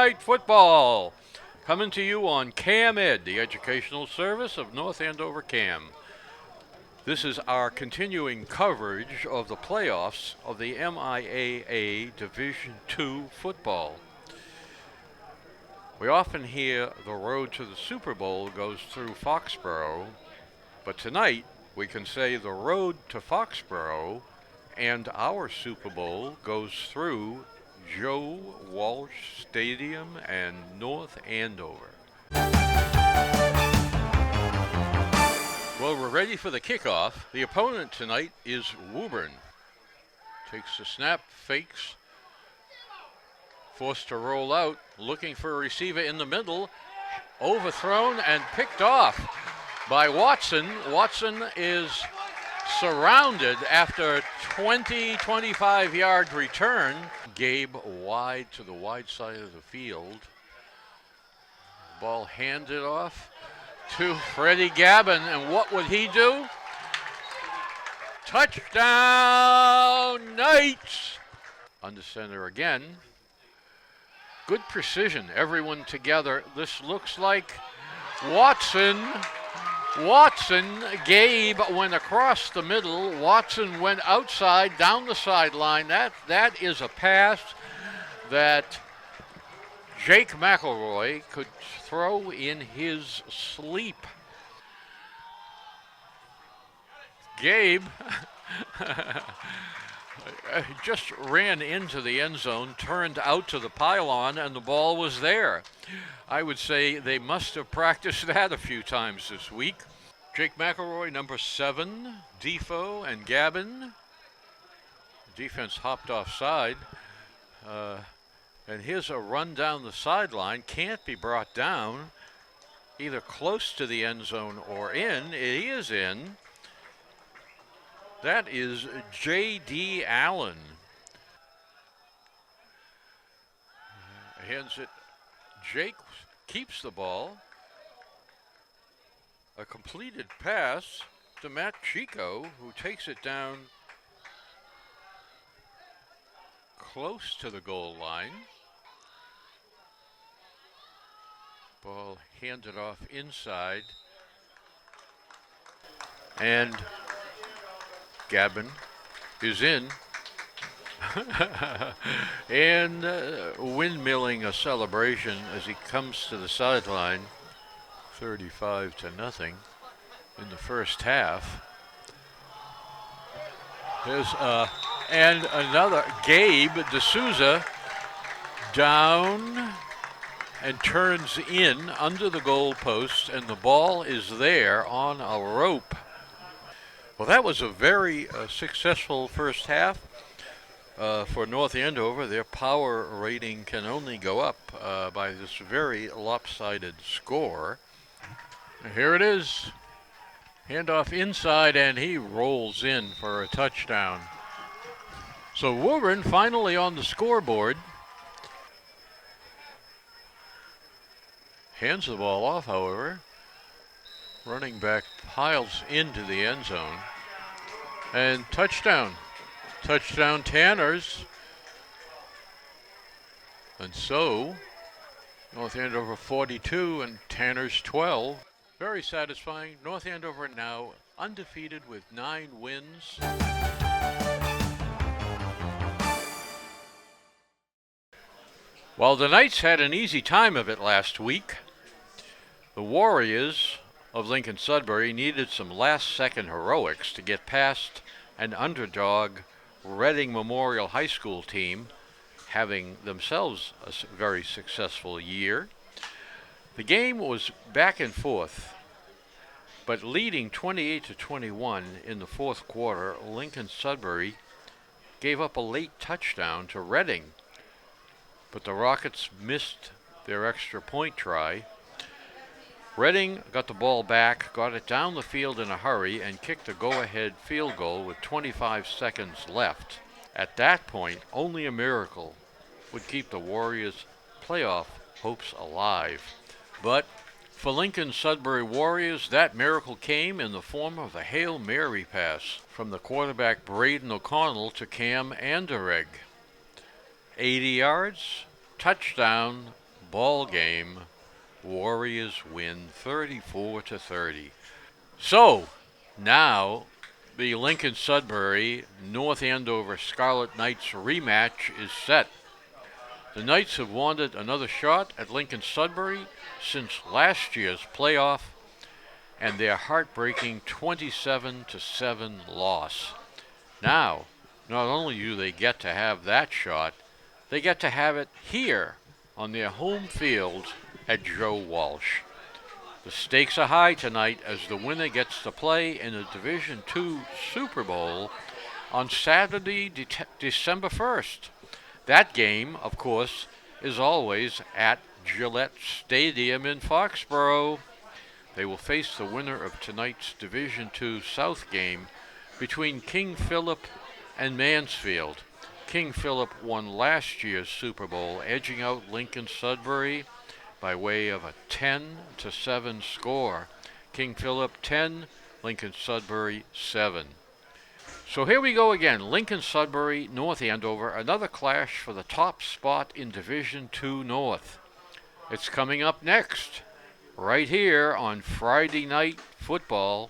Night Football, coming to you on CAM Ed, the educational service of North Andover CAM. This is our continuing coverage of the playoffs of the MIAA Division II football. We often hear the road to the Super Bowl goes through Foxborough, but tonight we can say the road to Foxborough and our Super Bowl goes through Joe Walsh Stadium and North Andover. Well, we're ready for the kickoff. The opponent tonight is Woburn. Takes the snap, fakes, forced to roll out, looking for a receiver in the middle, overthrown and picked off by Watson. Watson is surrounded after a 25 yard return. Gabe wide to the wide side of the field. Ball handed off to Freddie Gabin, and what would he do? Touchdown Knights! Under center again. Good precision, everyone together. This looks like Watson, Gabe went across the middle. Watson went outside, down the sideline. That is a pass that Jake McElroy could throw in his sleep. Gabe just ran into the end zone, turned out to the pylon, and the ball was there. I would say they must have practiced that a few times this week. Jake McElroy, number 7, Defoe and Gabin. Defense hopped offside. And here's a run down the sideline. Can't be brought down, either close to the end zone or in. It is in. That is J.D. Allen. Hands it. Jake keeps the ball. A completed pass to Matt Chico, who takes it down close to the goal line. Ball handed off inside. And Gabin is in. And windmilling a celebration as he comes to the sideline. 35-0 in the first half. There's and another Gabe D'Souza down and turns in under the goal post, and the ball is there on a rope. Well, that was a very successful first half for North Andover. Their power rating can only go up by this very lopsided score. Here it is. Handoff inside, and he rolls in for a touchdown. So Woburn finally on the scoreboard. Hands the ball off, however. Running back piles into the end zone. And touchdown. Touchdown Tanners. And so, North Andover 42 and Tanners 12. Very satisfying. North Andover now undefeated with 9 wins. While the Knights had an easy time of it last week, the Warriors of Lincoln-Sudbury needed some last-second heroics to get past an underdog Reading Memorial High School team, having themselves a very successful year. The game was back and forth, but leading 28-21 in the fourth quarter, Lincoln-Sudbury gave up a late touchdown to Reading, but the Rockets missed their extra point try. Reading got the ball back, got it down the field in a hurry, and kicked a go-ahead field goal with 25 seconds left. At that point, only a miracle would keep the Warriors' playoff hopes alive. But for Lincoln-Sudbury Warriors, that miracle came in the form of a Hail Mary pass from the quarterback Braden O'Connell to Cam Anderegg. 80 yards, touchdown, ball game. Warriors win 34-30. So, now the Lincoln-Sudbury North Andover Scarlet Knights rematch is set. The Knights have wanted another shot at Lincoln-Sudbury since last year's playoff and their heartbreaking 27-7 loss. Now, not only do they get to have that shot, they get to have it here on their home field at Joe Walsh. The stakes are high tonight as the winner gets to play in a Division II Super Bowl on Saturday, December 1st. That game, of course, is always at Gillette Stadium in Foxborough. They will face the winner of tonight's Division II South game between King Philip and Mansfield. King Philip won last year's Super Bowl, edging out Lincoln-Sudbury by way of a 10-7 score. King Philip 10, Lincoln-Sudbury 7. So here we go again. Lincoln-Sudbury, North Andover, another clash for the top spot in Division II North. It's coming up next, right here on Friday Night Football.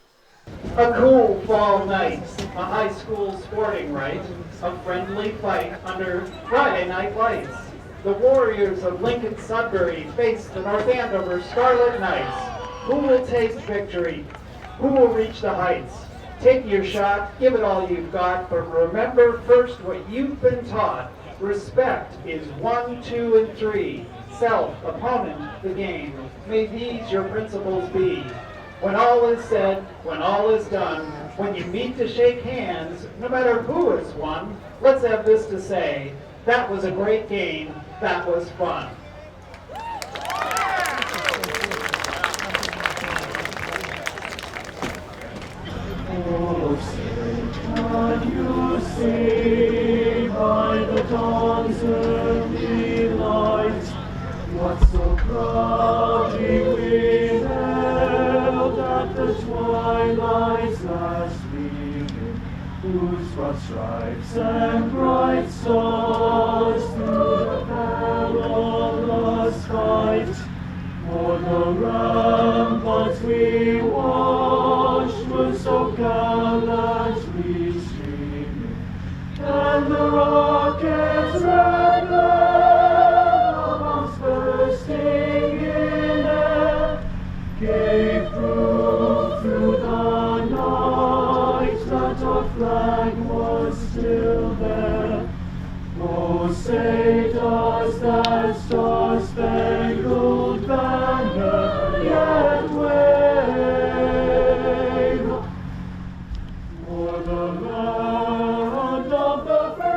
A cool fall night, a high school sporting right, a friendly fight under Friday night lights. The Warriors of Lincoln-Sudbury face the North Andover Scarlet Knights. Who will taste victory? Who will reach the heights? Take your shot, give it all you've got, but remember first what you've been taught. Respect is 1, 2, and 3. Self, opponent, the game. May these your principles be. When all is said, when all is done, when you meet to shake hands, no matter who has won, let's have this to say. That was a great game. That was fun. Oh, say, can you see by the dawn's early light what so proudly we held at the twilight's last gleaming, whose broad stripes and bright stars through the perilous fight o'er the ramparts we watched were so gallantly streaming, and the rockets' red glare bombs bursting in air gave proof through the night that our flag was still there. Oh, say does that star-spangled banner yet wave o'er the land of the free?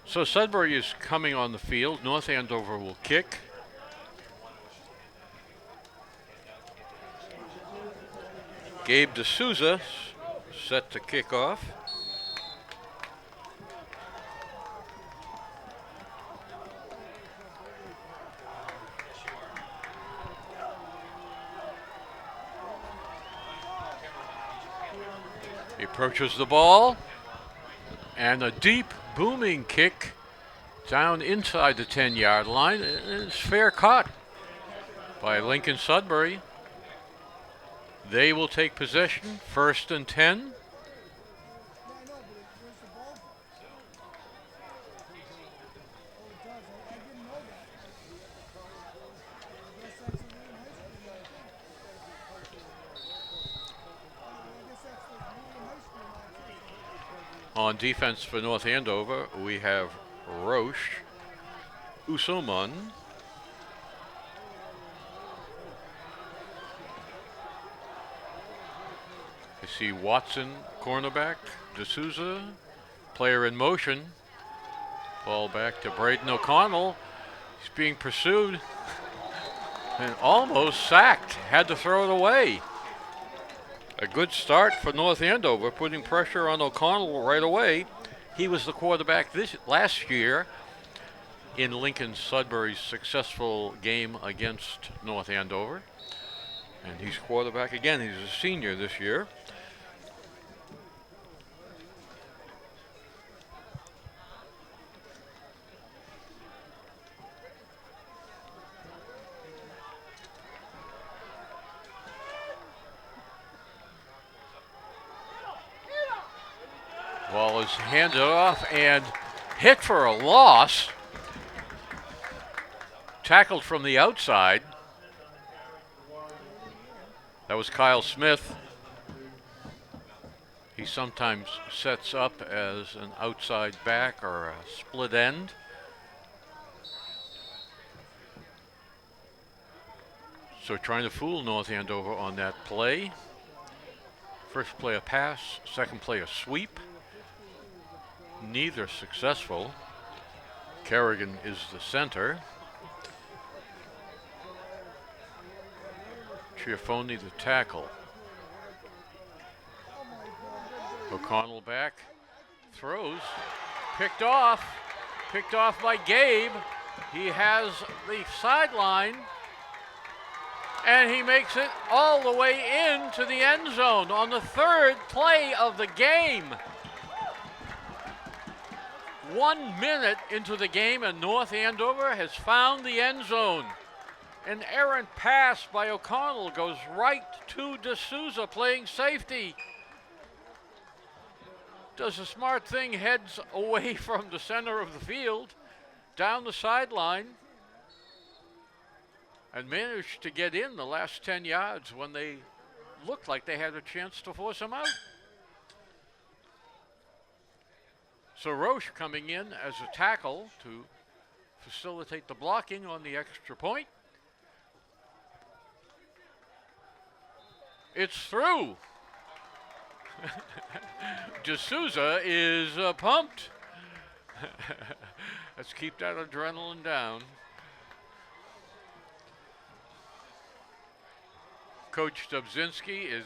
So Sudbury is coming on the field. North Andover will kick. Gabe D'Souza set to kick off. He approaches the ball, and a deep booming kick down inside the 10-yard line. It's fair caught by Lincoln-Sudbury. They will take possession, 1st and 10. On defense for North Andover, we have Roche, Usoman, I see Watson, cornerback, D'Souza, player in motion. Ball back to Braden O'Connell. He's being pursued and almost sacked. Had to throw it away. A good start for North Andover, putting pressure on O'Connell right away. He was the quarterback last year in Lincoln-Sudbury's successful game against North Andover. And he's quarterback again. He's a senior this year. Ball is handed off and hit for a loss. Tackled from the outside. That was Kyle Smith. He sometimes sets up as an outside back or a split end. So trying to fool North Andover on that play. First play a pass, second play a sweep. Neither successful. Kerrigan is the center. Chiafoni the tackle. O'Connell back, throws, picked off by Gabe. He has the sideline, and he makes it all the way into the end zone on the third play of the game. 1 minute into the game, and North Andover has found the end zone. An errant pass by O'Connell goes right to D'Souza playing safety. Does a smart thing, heads away from the center of the field, down the sideline, and managed to get in the last 10 yards when they looked like they had a chance to force him out. So Roche coming in as a tackle to facilitate the blocking on the extra point. It's through. D'Souza is pumped. Let's keep that adrenaline down. Coach Dubzinski is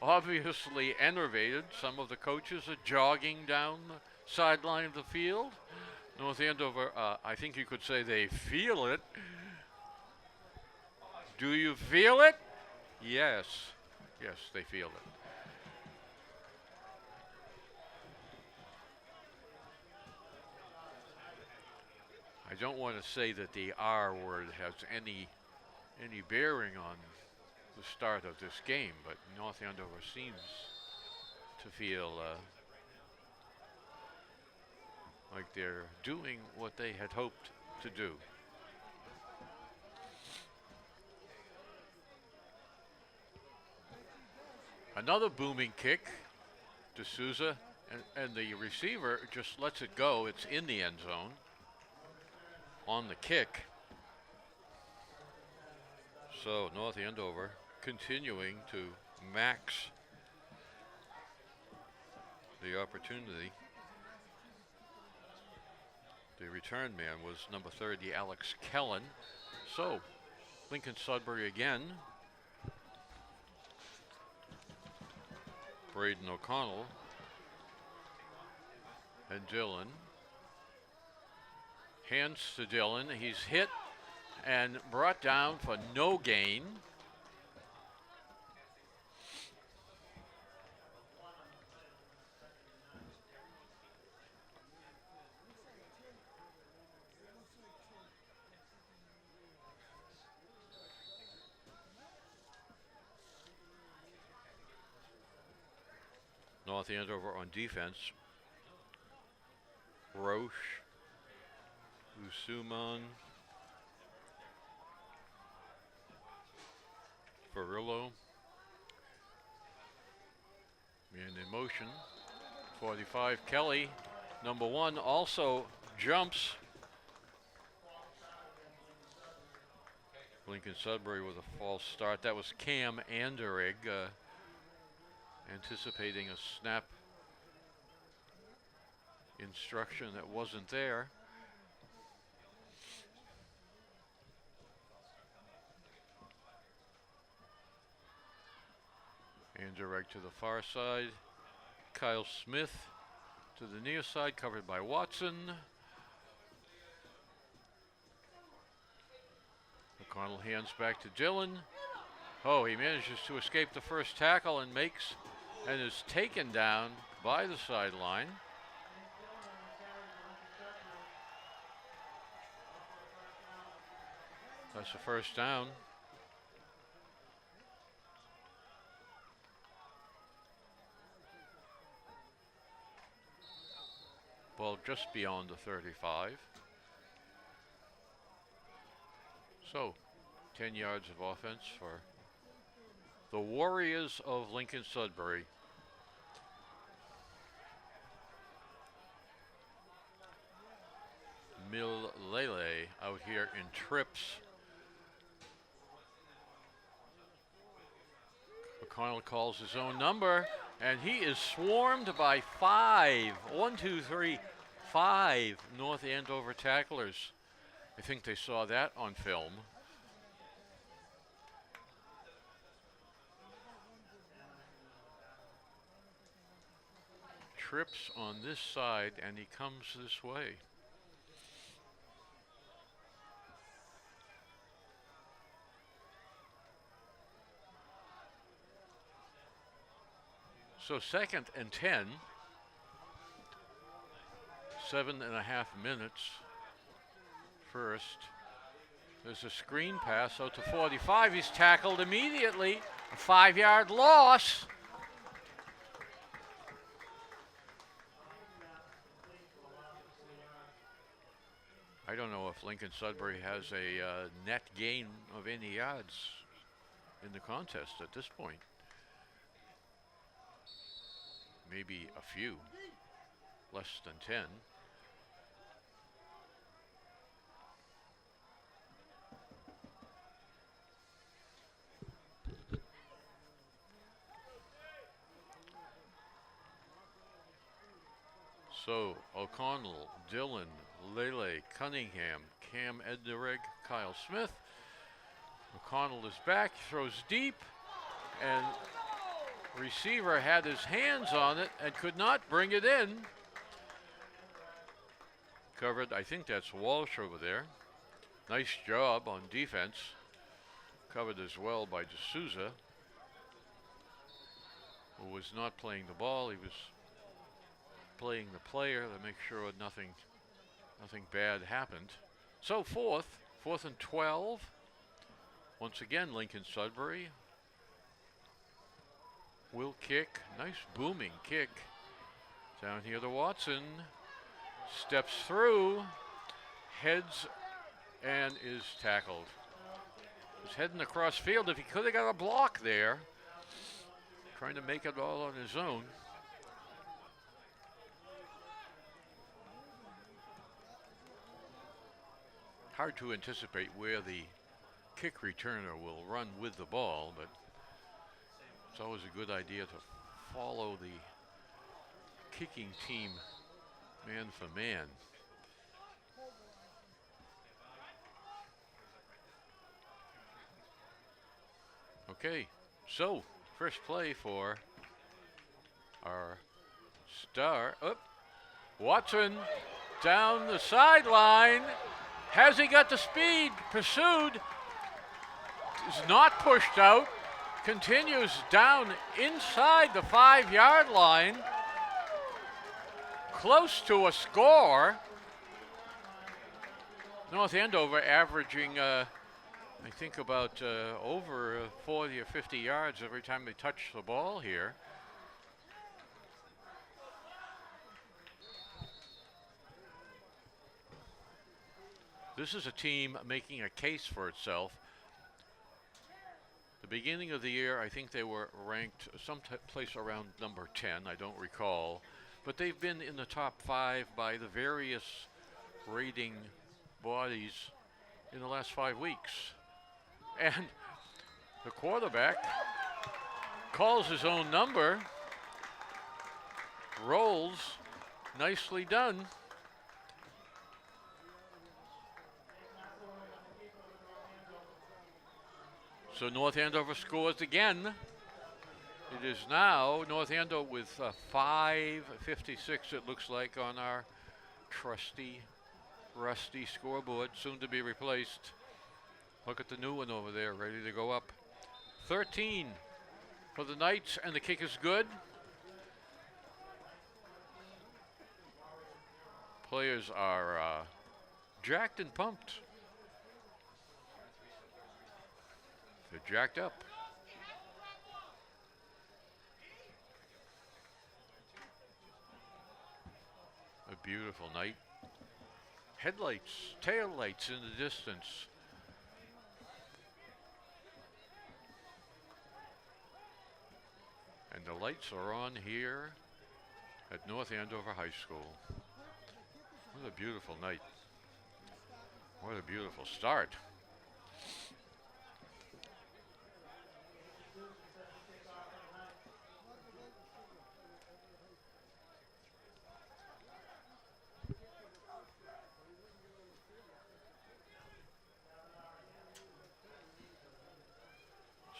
obviously enervated. Some of the coaches are jogging down the sideline of the field. North Andover, I think you could say they feel it. Do you feel it? Yes. Yes, they feel it. I don't want to say that the R word has any bearing on the start of this game, but North Andover seems to feel like they're doing what they had hoped to do. Another booming kick. D'Souza and the receiver just lets it go. It's in the end zone on the kick. So North Andover continuing to max the opportunity. The return man was number 30, Alex Kellen. So Lincoln-Sudbury again. Braden O'Connell and Dillon. Hands to Dillon. He's hit and brought down for no gain. North Andover on defense. Roche, Usuman, Farillo, man in motion. 45, Kelly, number 1, also jumps. Lincoln-Sudbury with a false start. That was Cam Anderegg. Anticipating a snap instruction that wasn't there. Anderegg to the far side. Kyle Smith to the near side, covered by Watson. O'Connell hands back to Dillon. Oh, he manages to escape the first tackle and is taken down by the sideline. That's the first down. Ball just beyond the 35. So, 10 yards of offense for the Warriors of Lincoln-Sudbury. MIAA out here in trips. O'Connell calls his own number, and he is swarmed by 5 North Andover tacklers. I think they saw that on film. Trips on this side, and he comes this way. So 2nd and 10, 7.5 minutes. First, there's a screen pass out to 45. He's tackled immediately. A 5-yard loss. I don't know if Lincoln-Sudbury has a net gain of any yards in the contest at this point. Maybe a few, less than 10. So O'Connell, Dillon, Lele, Cunningham, Cam Eddereg, Kyle Smith. O'Connell is back, throws deep, and receiver had his hands on it and could not bring it in. Covered, I think that's Walsh over there. Nice job on defense. Covered as well by D'Souza, who was not playing the ball. He was playing the player to make sure nothing bad happened. So fourth and 12. Once again, Lincoln-Sudbury will kick. Nice booming kick. Down here to Watson. Steps through, heads, and is tackled. He's heading across field. If he could have got a block there, trying to make it all on his own. Hard to anticipate where the kick returner will run with the ball, but it's always a good idea to follow the kicking team man for man. Okay, so first play for our star. Watson down the sideline. Has he got the speed? Pursued. Is not pushed out. Continues down inside the 5-yard line. Close to a score. North Andover averaging, I think, about over 40 or 50 yards every time they touch the ball here. This is a team making a case for itself. The beginning of the year, I think they were ranked someplace around number 10, I don't recall. But they've been in the top 5 by the various rating bodies in the last 5 weeks. And the quarterback calls his own number, rolls, nicely done. So North Andover scores again. It is now North Andover with 5:56, it looks like, on our trusty, rusty scoreboard, soon to be replaced. Look at the new one over there, ready to go up. 13 for the Knights, and the kick is good. Players are jacked and pumped. They're jacked up. A beautiful night. Headlights, tail lights in the distance. And the lights are on here at North Andover High School. What a beautiful night. What a beautiful start.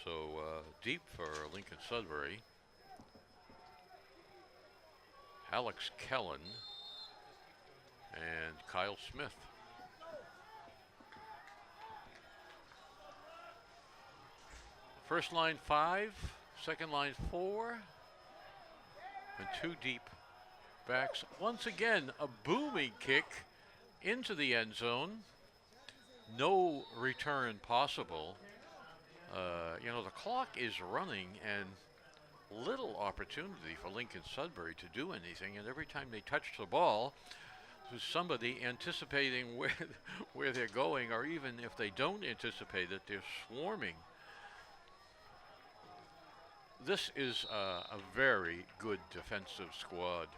So deep for Lincoln-Sudbury. Alex Kellen and Kyle Smith. First line 5, second line 4, and 2 deep backs. Once again, a booming kick into the end zone. No return possible. The clock is running and little opportunity for Lincoln-Sudbury to do anything, and every time they touch the ball, there's somebody anticipating where they're going, or even if they don't anticipate it, they're swarming. This is a very good defensive squad.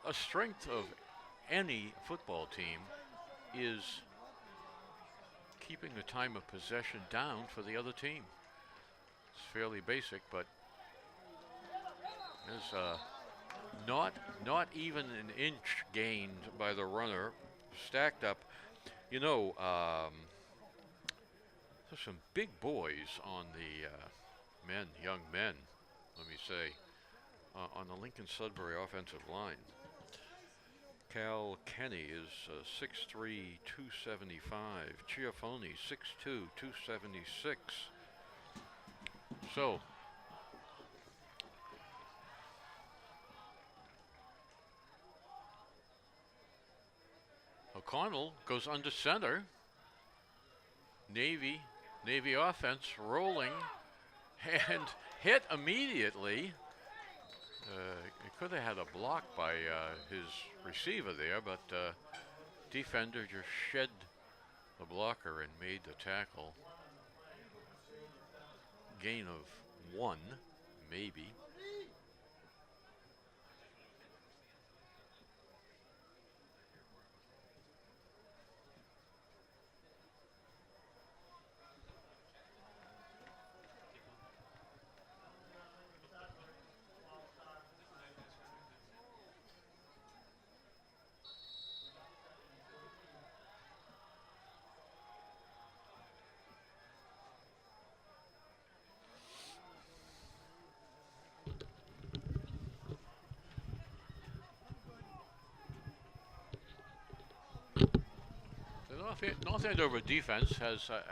A strength of any football team is keeping the time of possession down for the other team. It's fairly basic, but there's not even an inch gained by the runner, stacked up. There's some big boys on the young men, let me say, on the Lincoln-Sudbury offensive line. Cal Kenny is 6'3", 275. Chiafoni, 6'2", 276. So, O'Connell goes under center. Navy offense rolling and hit immediately. He could have had a block by his receiver there, but defender just shed the blocker and made the tackle. Gain of 1, maybe. North Andover defense has a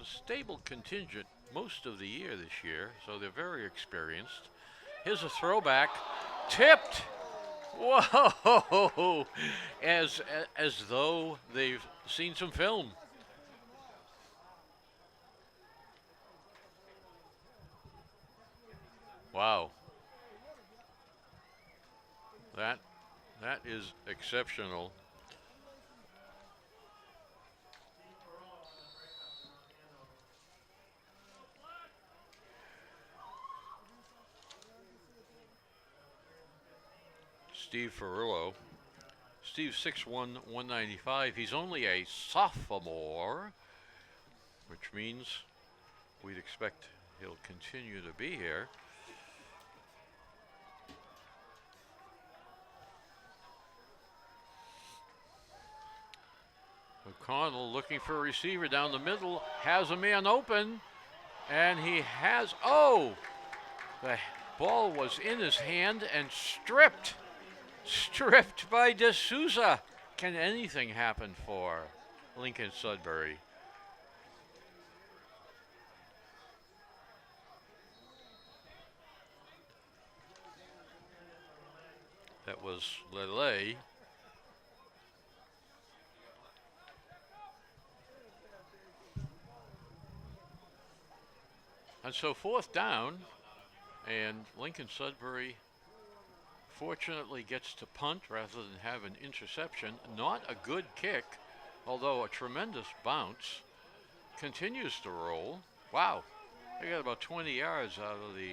stable contingent most of the year this year, so they're very experienced. Here's a throwback, tipped. Whoa! As though they've seen some film. Wow. That is exceptional. Steve Ferrillo. Steve's 6'1", 195. He's only a sophomore, which means we'd expect he'll continue to be here. O'Connell looking for a receiver down the middle, has a man open, and he has, the ball was in his hand and stripped by D'Souza. Can anything happen for Lincoln-Sudbury? That was Lele. And so 4th down, and Lincoln-Sudbury fortunately gets to punt rather than have an interception. Not a good kick, although a tremendous bounce. Continues to roll. Wow, they got about 20 yards out of the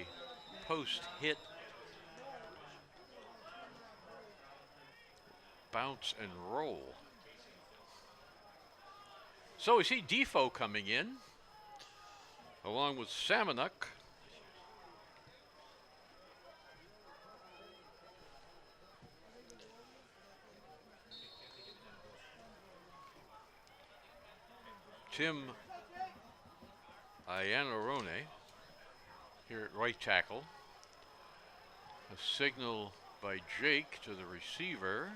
post hit bounce and roll. So we see Defoe coming in, along with Samanuk. Tim Iannarone here at right tackle. A signal by Jake to the receiver.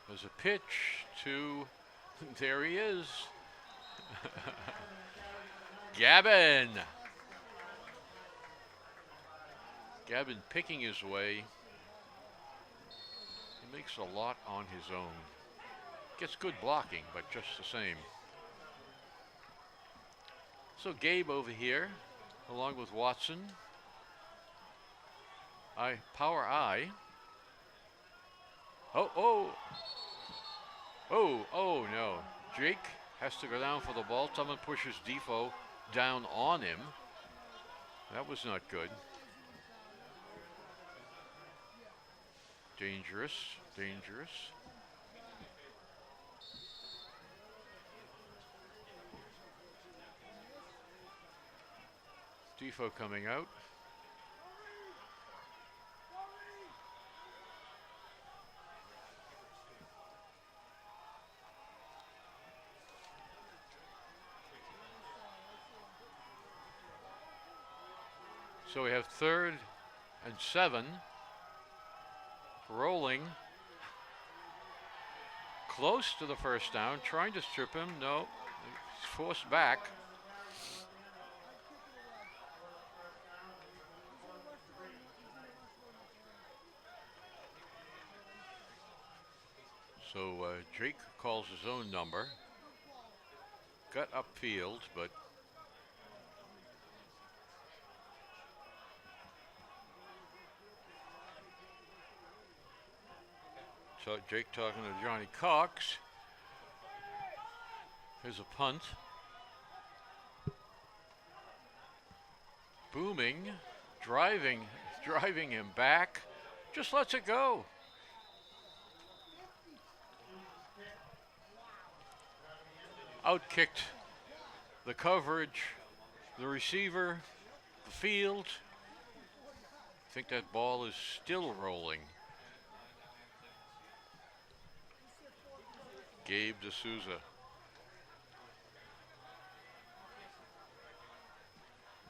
There's a pitch to, there he is, Gavin. Gavin picking his way. He makes a lot on his own. Gets good blocking, but just the same. So Gabe over here, along with Watson. Power I. Oh no. Jake has to go down for the ball. Someone pushes Defoe down on him. That was not good. Dangerous, dangerous. Defoe coming out. So we have 3rd and 7. Rolling. Close to the first down. Trying to strip him. No. He's forced back. So Jake calls his own number. Got upfield, but so Jake talking to Johnny Cox. Here's a punt. Booming, driving him back. Just lets it go. Outkicked the coverage, the receiver, the field. I think that ball is still rolling. Gabe D'Souza.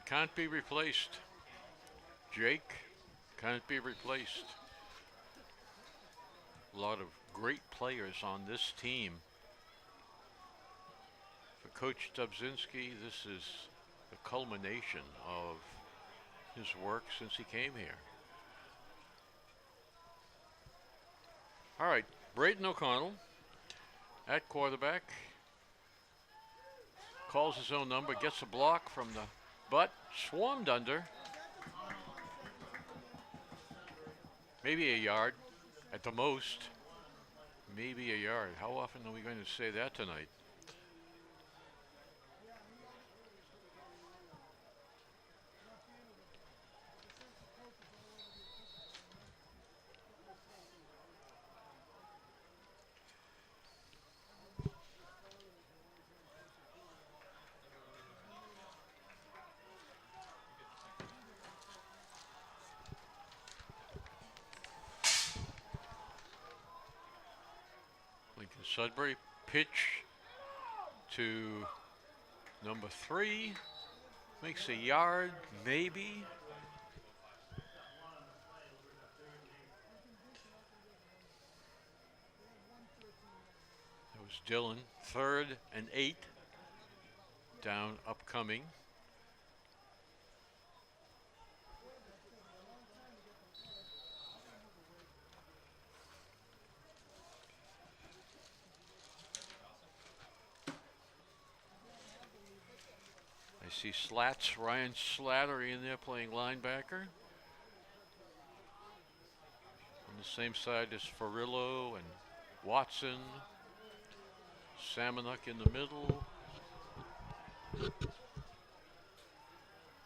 Can't be replaced. Jake can't be replaced. A lot of great players on this team. For Coach Dubzinski, this is the culmination of his work since he came here. All right, Braden O'Connell at quarterback. Calls his own number, gets a block from the butt, swarmed under. Maybe a yard at the most. Maybe a yard. How often are we going to say that tonight? Sudbury pitch to number 3, makes a yard, maybe. Dillon. 3rd and 8. Down upcoming. I see Ryan Slattery in there playing linebacker. On the same side as Farillo and Watson. Samanuk in the middle.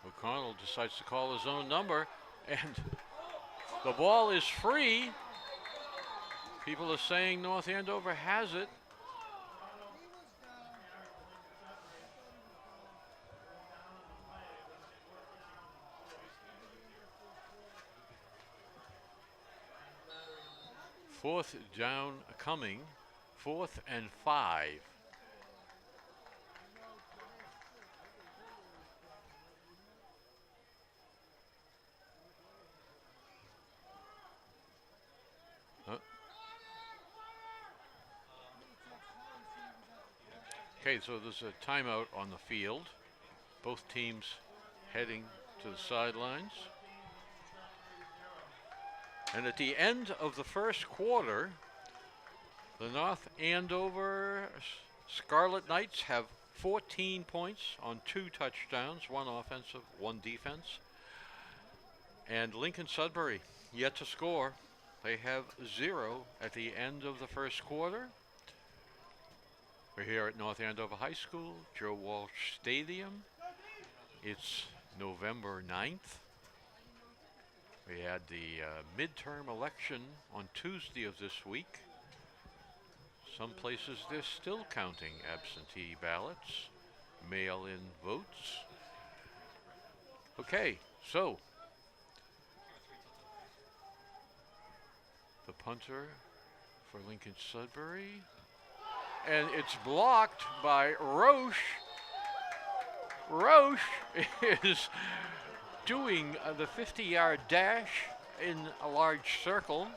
O'Connell decides to call his own number, and the ball is free. People are saying North Andover has it. Fourth down coming. 4th and 5. Okay, so there's a timeout on the field. Both teams heading to the sidelines. And at the end of the first quarter, the North Andover Scarlet Knights have 14 points on 2 touchdowns, 1 offensive, 1 defense. And Lincoln-Sudbury yet to score. They have 0 at the end of the first quarter. We're here at North Andover High School, Joe Walsh Stadium. It's November 9th. We had the midterm election on Tuesday of this week. Some places they're still counting absentee ballots, mail-in votes. Okay, so the punter for Lincoln-Sudbury. And it's blocked by Roche. Roche is doing the 50-yard dash in a large circle.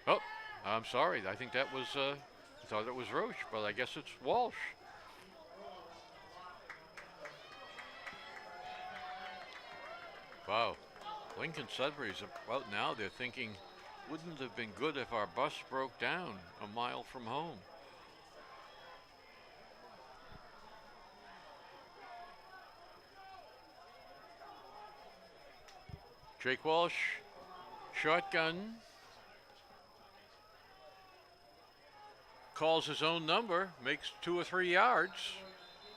Oh, I'm sorry. I think that was, I thought it was Roche, but I guess it's Walsh. Wow. Lincoln-Sudbury's about now, they're thinking, wouldn't have been good if our bus broke down a mile from home. Jake Walsh, shotgun. Calls his own number, makes 2 or 3 yards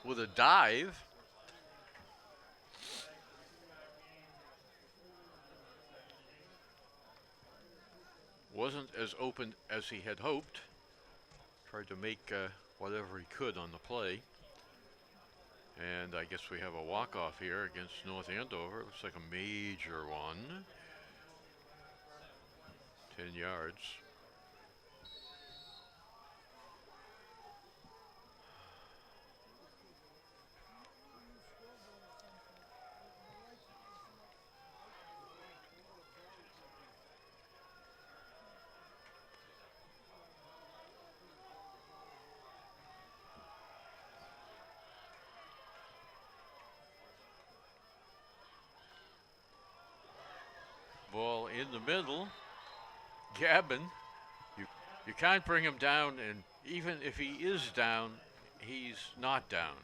with a dive. Wasn't as open as he had hoped. Tried to make whatever he could on the play. And I guess we have a walk-off here against North Andover. It looks like a major one. 10 yards. Ball in the middle. Gavin, you can't bring him down, and even if he is down, he's not down.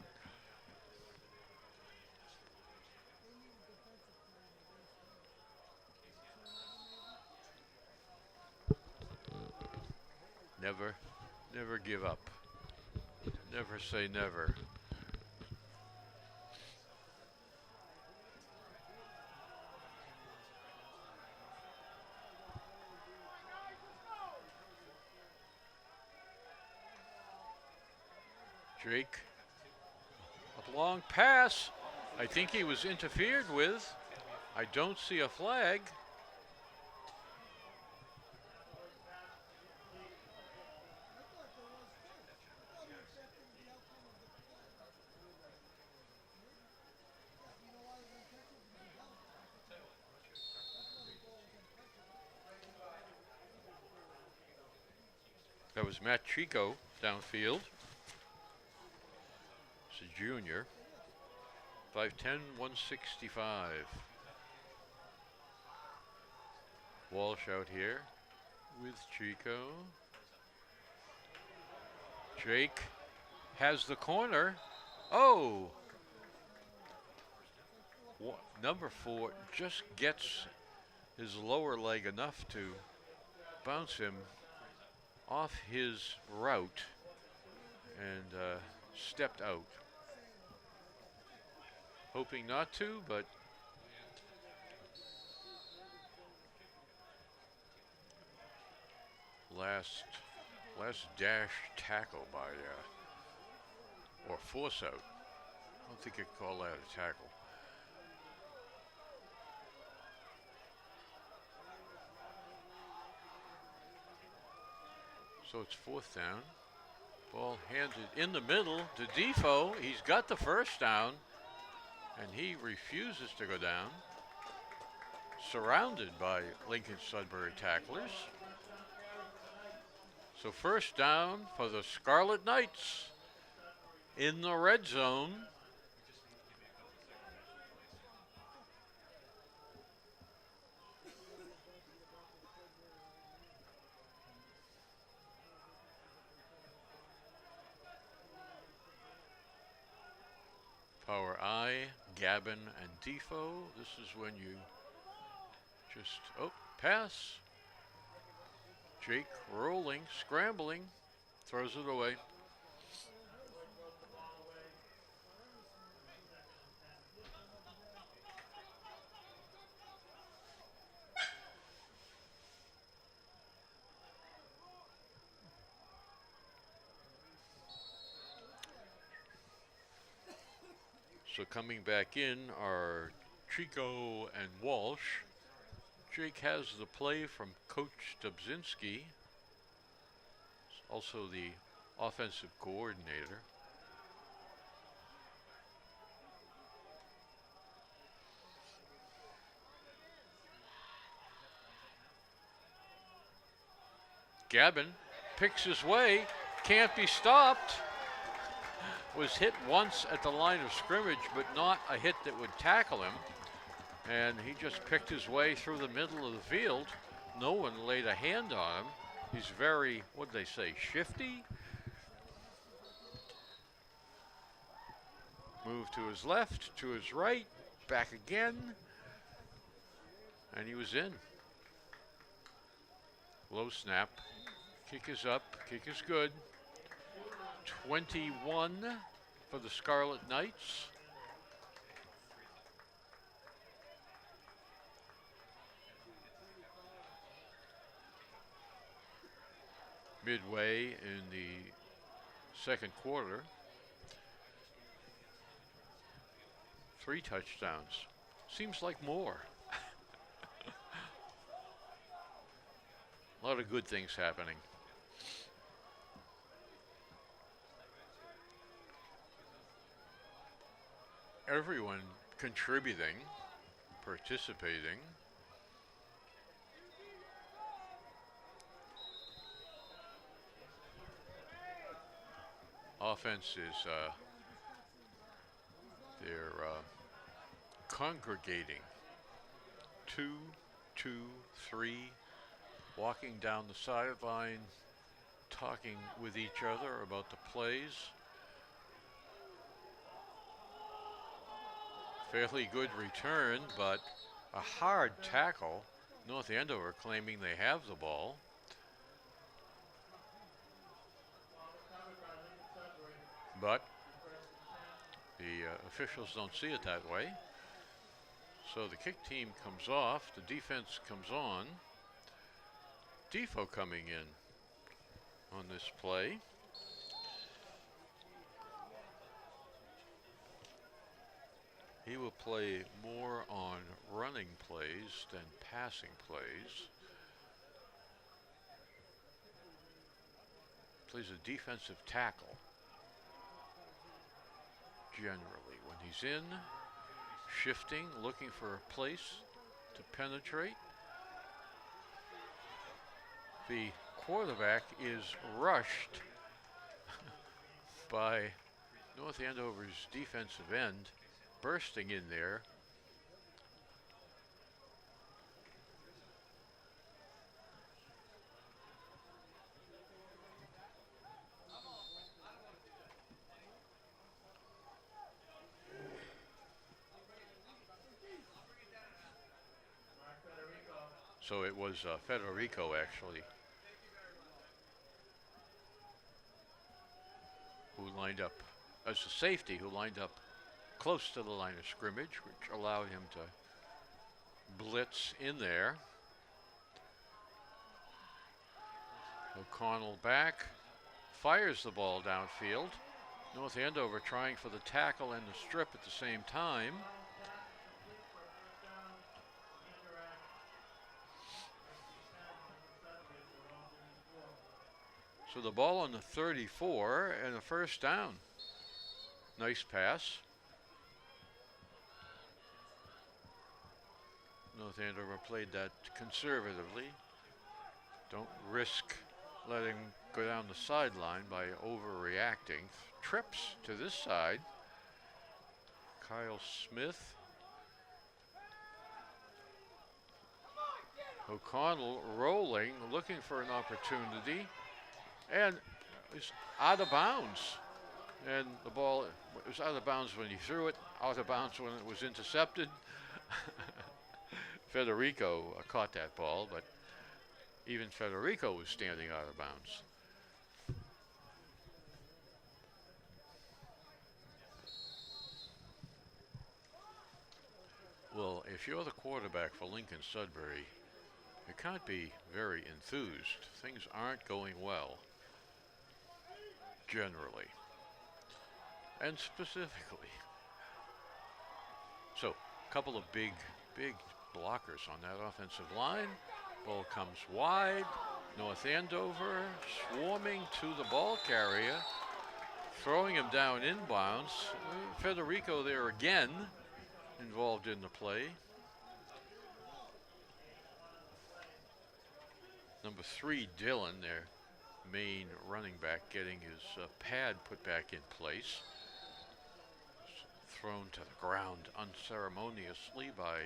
Never give up. Never say never. Drake, a long pass. I think he was interfered with. I don't see a flag. was Matt Chico downfield. He's a junior. 5'10", 165. Walsh out here with Chico. Jake has the corner. Oh! Number 4 just gets his lower leg enough to bounce him off his route and stepped out. Hoping not to, but last dash tackle by or force out. I don't think you'd call that a tackle. So it's 4th down. Ball handed in the middle to Defoe. He's got the first down, and he refuses to go down. Surrounded by Lincoln-Sudbury tacklers. So first down for the Scarlet Knights in the red zone. Power I, Gabin, and Defoe. This is when you just, pass. Jake rolling, scrambling, throws it away. So coming back in are Chico and Walsh. Jake has the play from Coach Dubzinski, also the offensive coordinator. Gabin picks his way, can't be stopped. Was hit once at the line of scrimmage, but not a hit that would tackle him. And he just picked his way through the middle of the field. No one laid a hand on him. He's very, what'd they say, shifty? Move to his left, to his right, back again. And he was in. Low snap. Kick is up, kick is good. 21 for the Scarlet Knights. Midway in the second quarter. 3 touchdowns. Seems like more. A lot of good things happening. Everyone contributing, participating. Offense is they're congregating. 2, 2, 3, walking down the sideline, talking with each other about the plays. Fairly good return, but a hard tackle. North Andover claiming they have the ball. But the officials don't see it that way. So the kick team comes off, the defense comes on. Defoe coming in on this play. He will play more on running plays than passing plays. Plays a defensive tackle. Generally, when he's in, shifting, looking for a place to penetrate. The quarterback is rushed by North Andover's defensive end, bursting in there. So it was Federico, actually, who lined up as a safety, who lined up close to the line of scrimmage, which allowed him to blitz in there. O'Connell back, fires the ball downfield. North Andover trying for the tackle and the strip at the same time. So the ball on the 34 and a first down. Nice pass. North Andover played that conservatively. Don't risk letting him go down the sideline by overreacting. Trips to this side. Kyle Smith. O'Connell rolling, looking for an opportunity. And it's out of bounds. And the ball was out of bounds when he threw it, out of bounds when it was intercepted. Federico caught that ball, but even Federico was standing out of bounds. Well, if you're the quarterback for Lincoln-Sudbury, you can't be very enthused. Things aren't going well. Generally and specifically. So, a couple of big blockers on that offensive line. Ball comes wide. North Andover swarming to the ball carrier, throwing him down inbounds. Federico there again, involved in the play. Number 3, Dillon there. Main running back getting his pad put back in place. Thrown to the ground unceremoniously by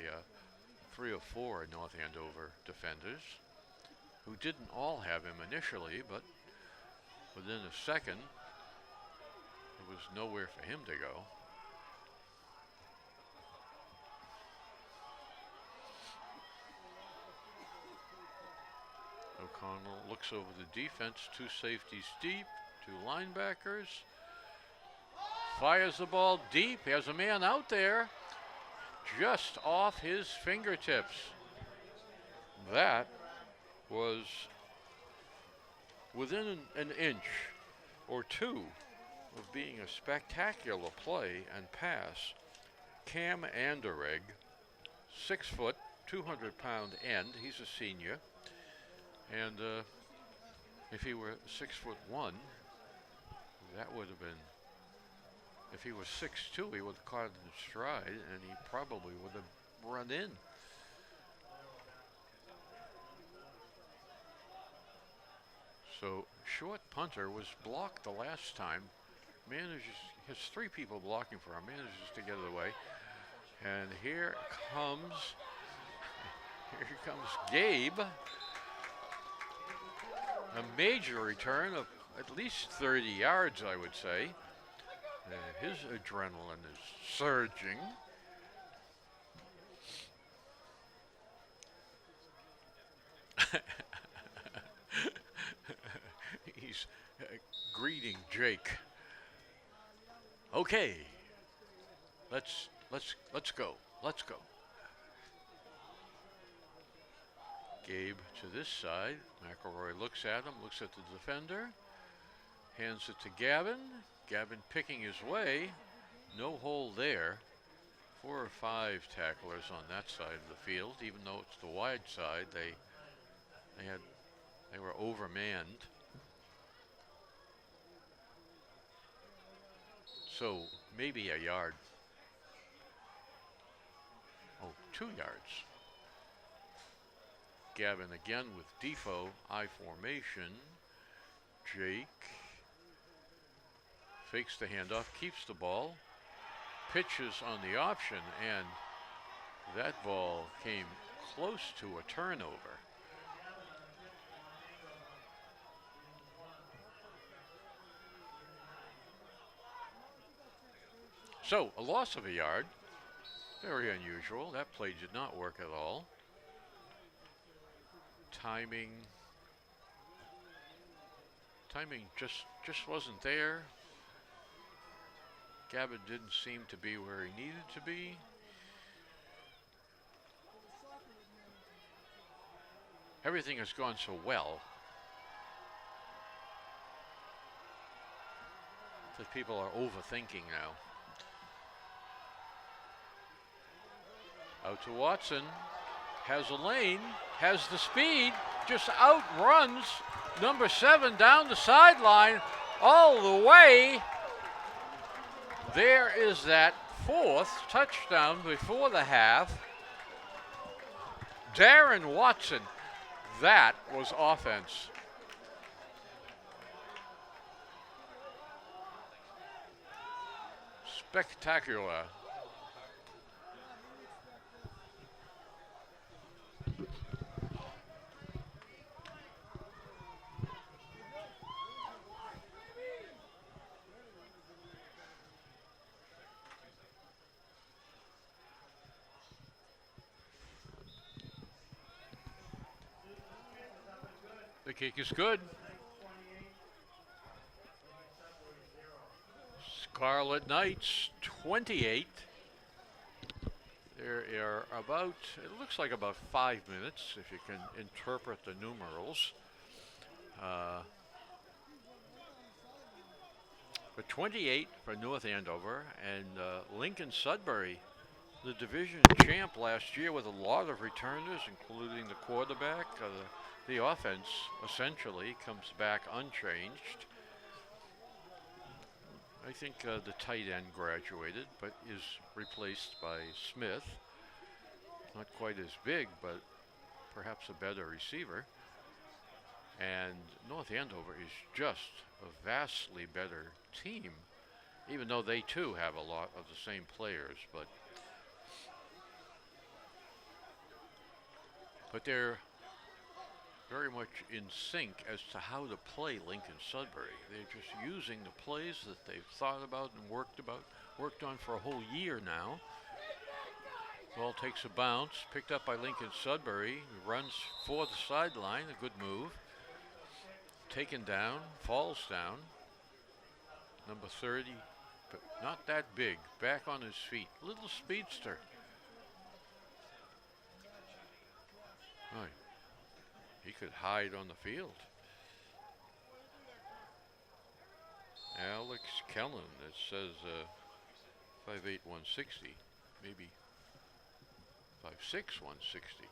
3 or 4 North Andover defenders, who didn't all have him initially, but within a second, there was nowhere for him to go. O'Connell looks over the defense, 2 safeties deep, 2 linebackers. Fires the ball deep. He has a man out there just off his fingertips. That was within an inch or 2 of being a spectacular play and pass. Cam Anderegg, 6 foot, 200-pound end. He's a senior. And if he were 6'1", that would have been, if he was 6'2", he would have caught it in stride, and he probably would have run in. So short punter was blocked the last time. Has 3 people blocking for him, manages to get it away. And here comes Gabe. A major return of at least 30 yards, I would say. His adrenaline is surging. He's greeting Jake. Okay, let's go. Let's go. Gabe to this side. McElroy looks at him, looks at the defender, hands it to Gavin. Gavin picking his way. No hole there. 4 or 5 tacklers on that side of the field, even though it's the wide side. They were overmanned. So maybe a yard. Oh, 2 yards. Gavin again with Defoe, I formation. Jake fakes the handoff, keeps the ball, pitches on the option, and that ball came close to a turnover. So, a loss of a yard. Very unusual. That play did not work at all. Timing just wasn't there. Gavin didn't seem to be where he needed to be. Everything has gone so well that people are overthinking now. Out to Watson, has a lane, has the speed, just outruns number 7 down the sideline all the way. There is that 4th touchdown before the half. Darren Watson, that was offense. Spectacular. The kick is good. Scarlet Knights 28. There are about, it looks like about 5 minutes if you can interpret the numerals. But 28 for North Andover, and Lincoln-Sudbury, the division champ last year with a lot of returners, including the quarterback. The offense essentially comes back unchanged. I think the tight end graduated, but is replaced by Smith. Not quite as big, but perhaps a better receiver. And North Andover is just a vastly better team, even though they too have a lot of the same players. But they're very much in sync as to how to play Lincoln-Sudbury. They're just using the plays that they've thought about and worked on for a whole year now. Ball takes a bounce, picked up by Lincoln-Sudbury, runs for the sideline, a good move. Taken down, falls down. Number 30, but not that big, back on his feet. Little speedster. Right. He could hide on the field. Alex Kellen, it says 5'8", 160, maybe 5'6", 160.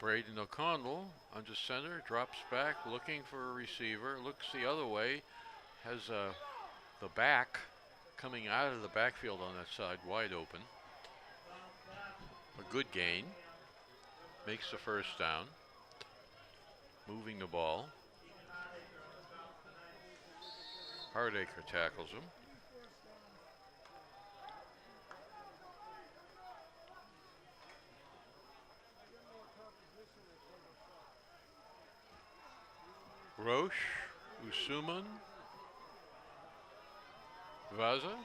Braden O'Connell under center, drops back, looking for a receiver, looks the other way, has the back coming out of the backfield on that side wide open. A good gain. Makes the first down. Moving the ball. Hardacre tackles him. Roche, Usuman, Vaza,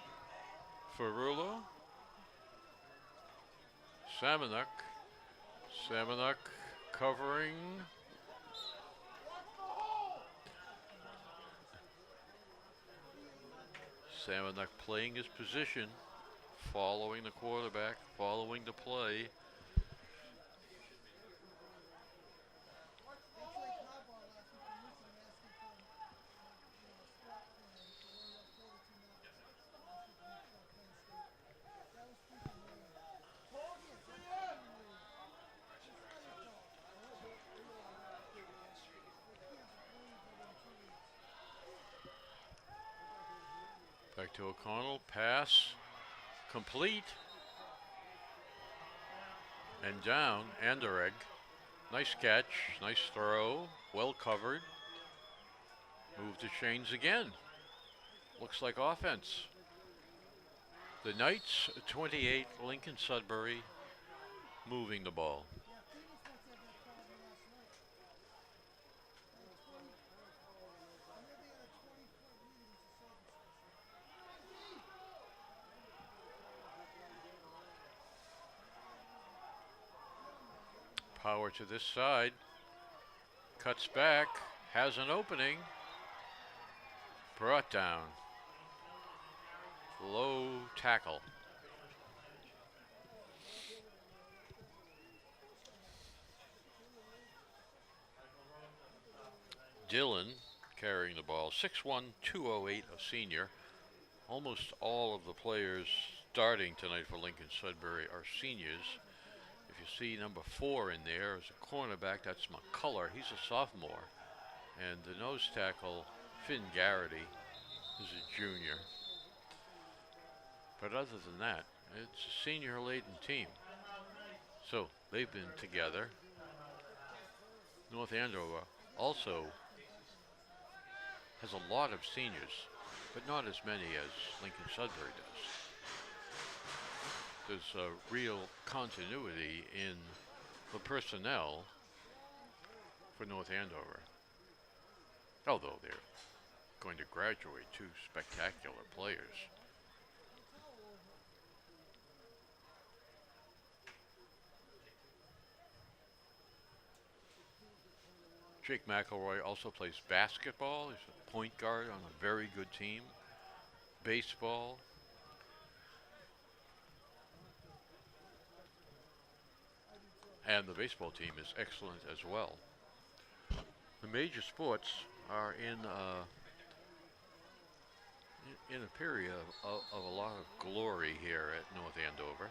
Ferrulo, Samanek covering. Samanek playing his position, following the quarterback, following the play. Back to O'Connell. Pass complete. And down. Anderegg. Nice catch. Nice throw. Well covered. Move to Shanes again. Looks like offense. The Knights 28, Lincoln-Sudbury moving the ball. Power to this side. Cuts back. Has an opening. Brought down. Low tackle. Dillon carrying the ball. 6'1", 208, a senior. Almost all of the players starting tonight for Lincoln-Sudbury are seniors. If you see number 4 in there as a cornerback, that's McCullough. He's a sophomore. And the nose tackle, Finn Garrity, is a junior. But other than that, it's a senior-laden team. So they've been together. North Andover also has a lot of seniors, but not as many as Lincoln-Sudbury does. There's a real continuity in the personnel for North Andover. Although they're going to graduate 2 spectacular players. Jake McElroy also plays basketball. He's a point guard on a very good team. Baseball. And the baseball team is excellent as well. The major sports are in a period of a lot of glory here at North Andover.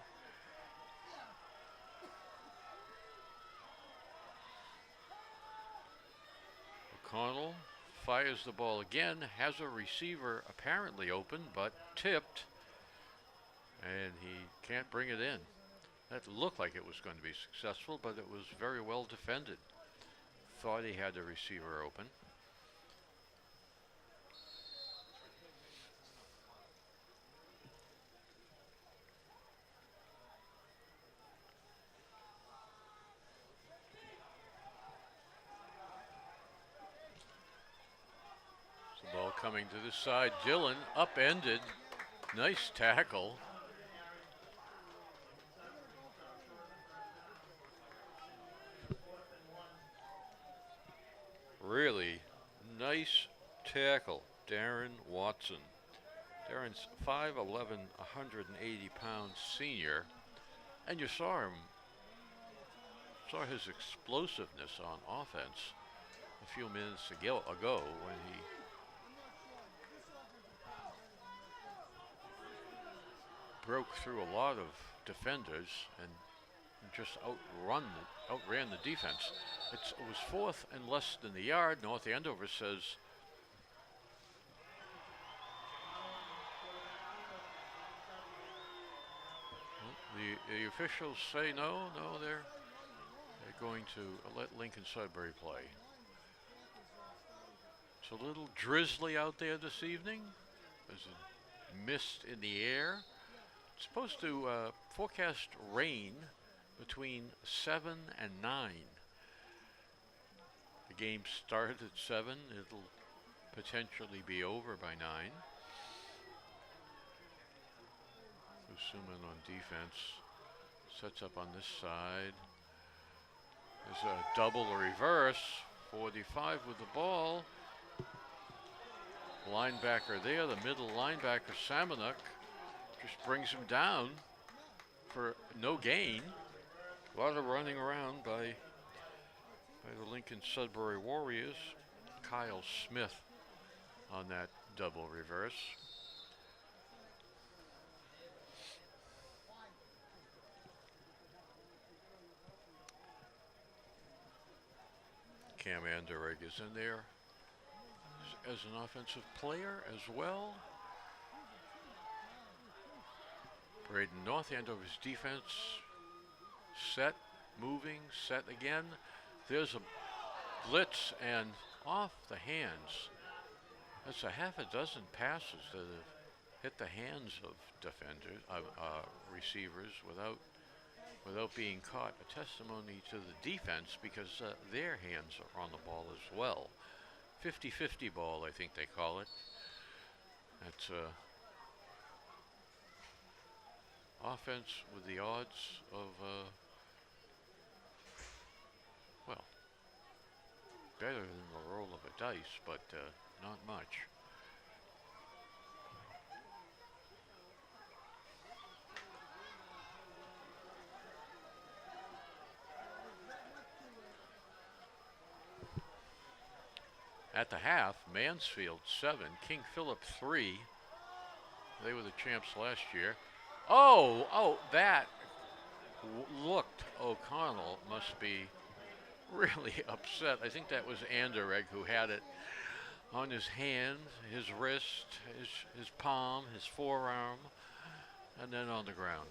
O'Connell fires the ball again, has a receiver apparently open, but tipped, and he can't bring it in. That looked like it was going to be successful, but it was very well defended. Thought he had the receiver open. The ball coming to this side. Dillon upended. Nice tackle. Really nice tackle, Darren Watson. Darren's 5'11", 180-pound senior, and you saw his explosiveness on offense a few minutes ago when he broke through a lot of defenders and just outran the defense. It was 4th and less than the yard. North Andover says the officials say no, they're going to let Lincoln-Sudbury play. It's a little drizzly out there this evening. There's a mist in the air. It's supposed to forecast rain between 7 and 9. The game started at 7. It'll potentially be over by 9. Suman on defense. Sets up on this side. There's a double reverse. 45 with the ball. Linebacker there, the middle linebacker, Samanuk, just brings him down for no gain. A lot of running around by the Lincoln-Sudbury Warriors. Kyle Smith on that double reverse. Cam Anderegg is in there as an offensive player as well. Braden, North Andover's defense set, moving, set again. There's a blitz and off the hands. That's a half a dozen passes that have hit the hands of defenders, receivers without being caught. A testimony to the defense because their hands are on the ball as well. 50-50 ball, I think they call it. That's offense with the odds of, well, better than the roll of a dice, but not much. At the half, Mansfield 7, King Philip 3. They were the champs last year. Oh, that looked, O'Connell must be really upset. I think that was Anderegg who had it on his hand, his wrist, his palm, his forearm, and then on the ground.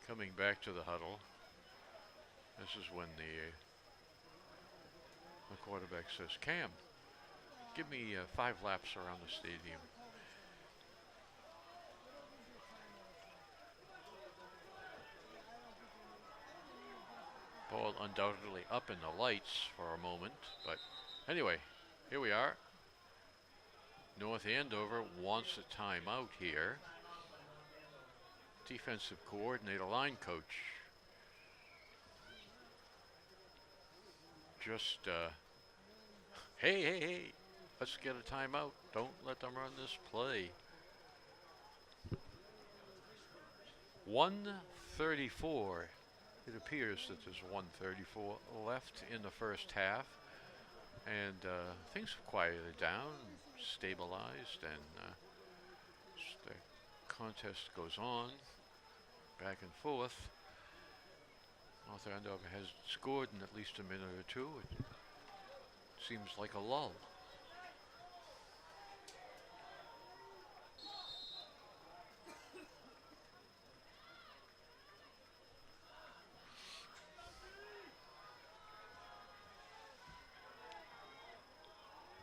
Coming back to the huddle. This is when the quarterback says, Cam, give me 5 laps around the stadium. Ball undoubtedly up in the lights for a moment, but anyway, here we are. North Andover wants a timeout here. Defensive coordinator, line coach, just, hey, let's get a timeout. Don't let them run this play. 1:34. It appears that there's 1:34 left in the first half, and things have quieted down, stabilized, and the contest goes on, back and forth. North Andover has scored in at least a minute or two. It seems like a lull.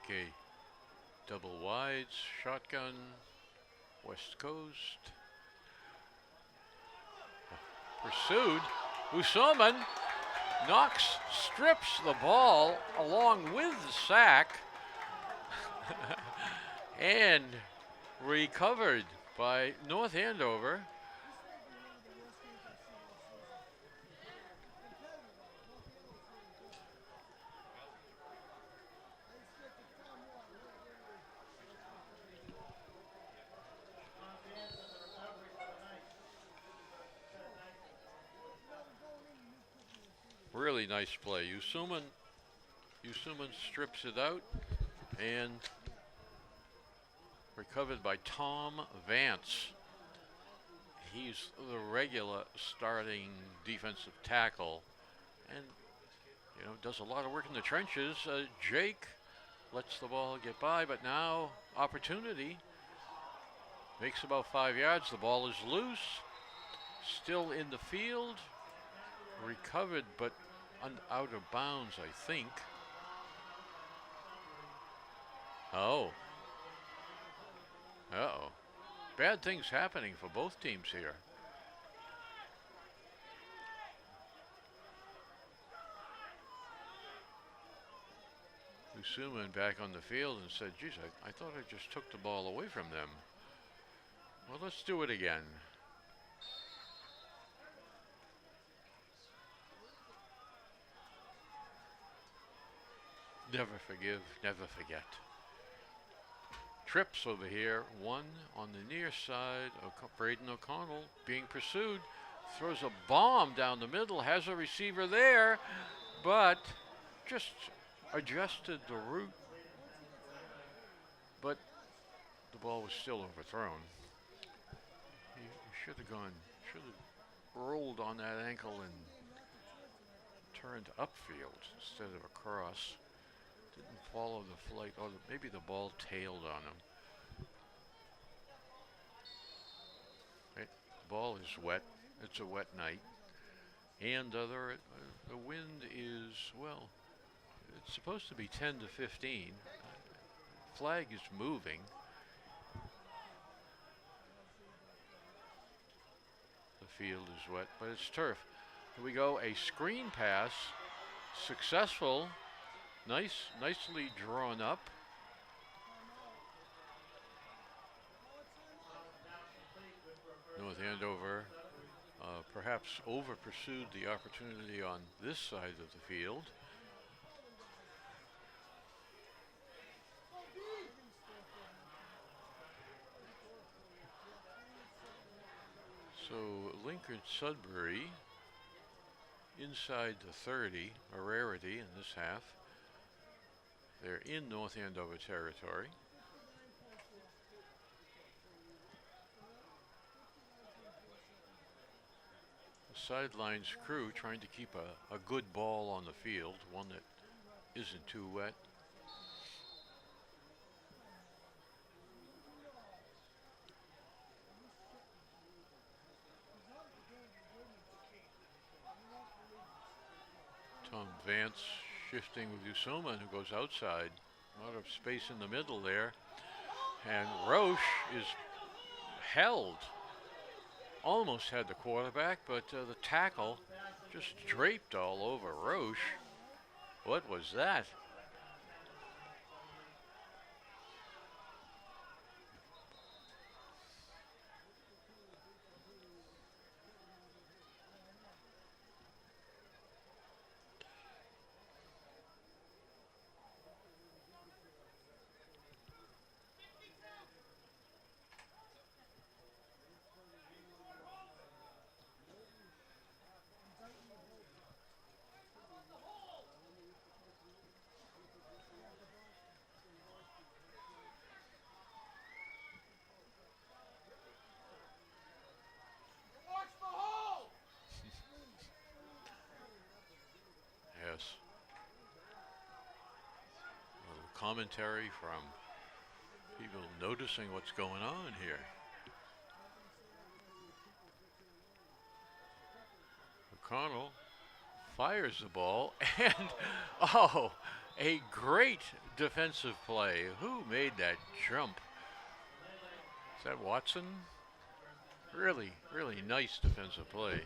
Okay, double wides, shotgun, West Coast. Pursued. Usuman strips the ball along with the sack and recovered by North Andover. Really nice play. Usuman strips it out and recovered by Tom Vance. He's the regular starting defensive tackle and, does a lot of work in the trenches. Jake lets the ball get by, but now opportunity. Makes about 5 yards. The ball is loose. Still in the field. Recovered, but out of bounds, I think. Oh. Uh-oh. Bad things happening for both teams here. Usuman back on the field and said, geez, I thought I just took the ball away from them. Well, let's do it again. Never forgive, never forget. Trips over here, one on the near side of Braden O'Connell being pursued, throws a bomb down the middle, has a receiver there, but just adjusted the route. But the ball was still overthrown. He should have rolled on that ankle and turned upfield instead of across. Didn't follow the flight, or maybe the ball tailed on him. Right. Ball is wet. It's a wet night. And the wind is, well, it's supposed to be 10 to 15. Flag is moving. The field is wet, but it's turf. Here we go, a screen pass, successful, nicely drawn up. North Andover perhaps over pursued the opportunity on this side of the field. So Lincoln-Sudbury inside the 30, a rarity in this half. They're in North Andover territory. The sidelines crew trying to keep a good ball on the field, one that isn't too wet. Tom Vance shifting with Usoma, who goes outside. A lot of space in the middle there. And Roche is held. Almost had the quarterback, but the tackle just draped all over Roche. What was that? Yes. A little commentary from people noticing what's going on here. McConnell fires the ball, and oh, a great defensive play. Who made that jump? Is that Watson? Really, really nice defensive play.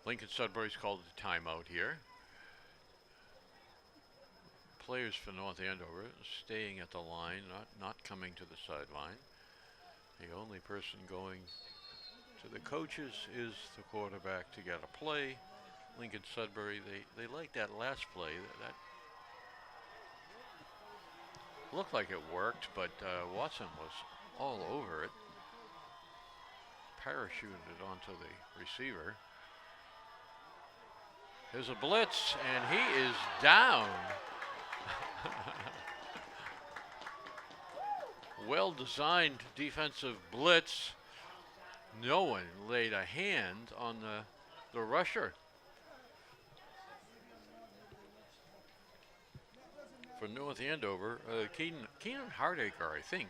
Lincoln-Sudbury's called a timeout here. Players for North Andover staying at the line, not coming to the sideline. The only person going to the coaches is the quarterback to get a play. Lincoln-Sudbury, they like that last play. That looked like it worked, but Watson was all over it. Parachuted onto the receiver. There's a blitz, and he is down. Well-designed defensive blitz. No one laid a hand on the rusher. For North Andover, Keenan Hardacre, I think.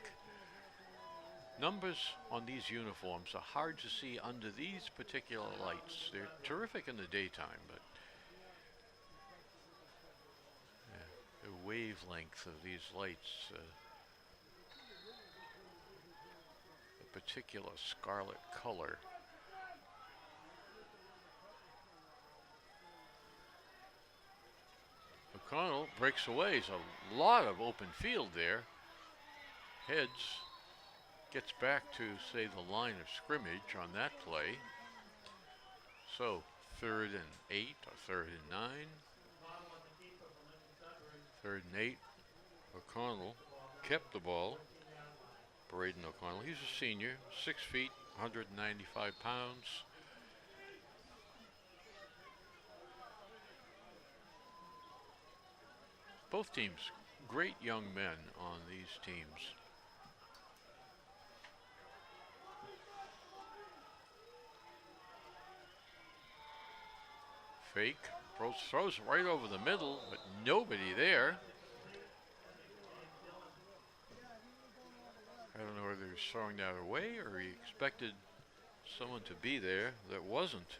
Numbers on these uniforms are hard to see under these particular lights. They're terrific in the daytime, but the wavelength of these lights, a particular scarlet color. McConnell breaks away. There's a lot of open field there. Heads, gets back to, say, the line of scrimmage on that play. So 3rd and 8 or 3rd and 9. 3rd and 8. O'Connell kept the ball. Braden O'Connell, he's a senior, 6 feet, 195 pounds. Both teams great young men on these teams. Fake, throws right over the middle, but nobody there. I don't know whether he was throwing that away or he expected someone to be there that wasn't.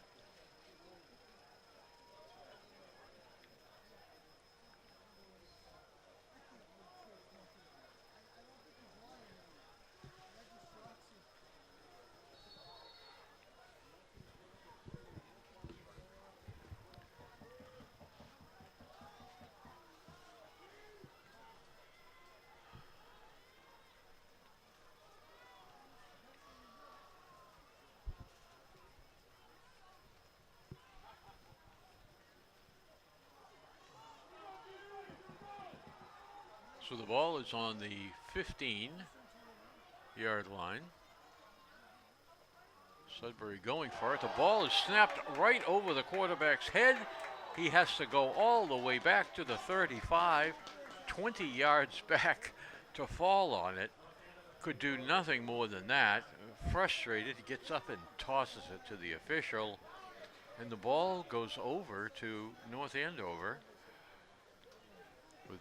So the ball is on the 15-yard line. Sudbury going for it. The ball is snapped right over the quarterback's head. He has to go all the way back to the 35, 20 yards back to fall on it. Could do nothing more than that. Frustrated, he gets up and tosses it to the official, and the ball goes over to North Andover with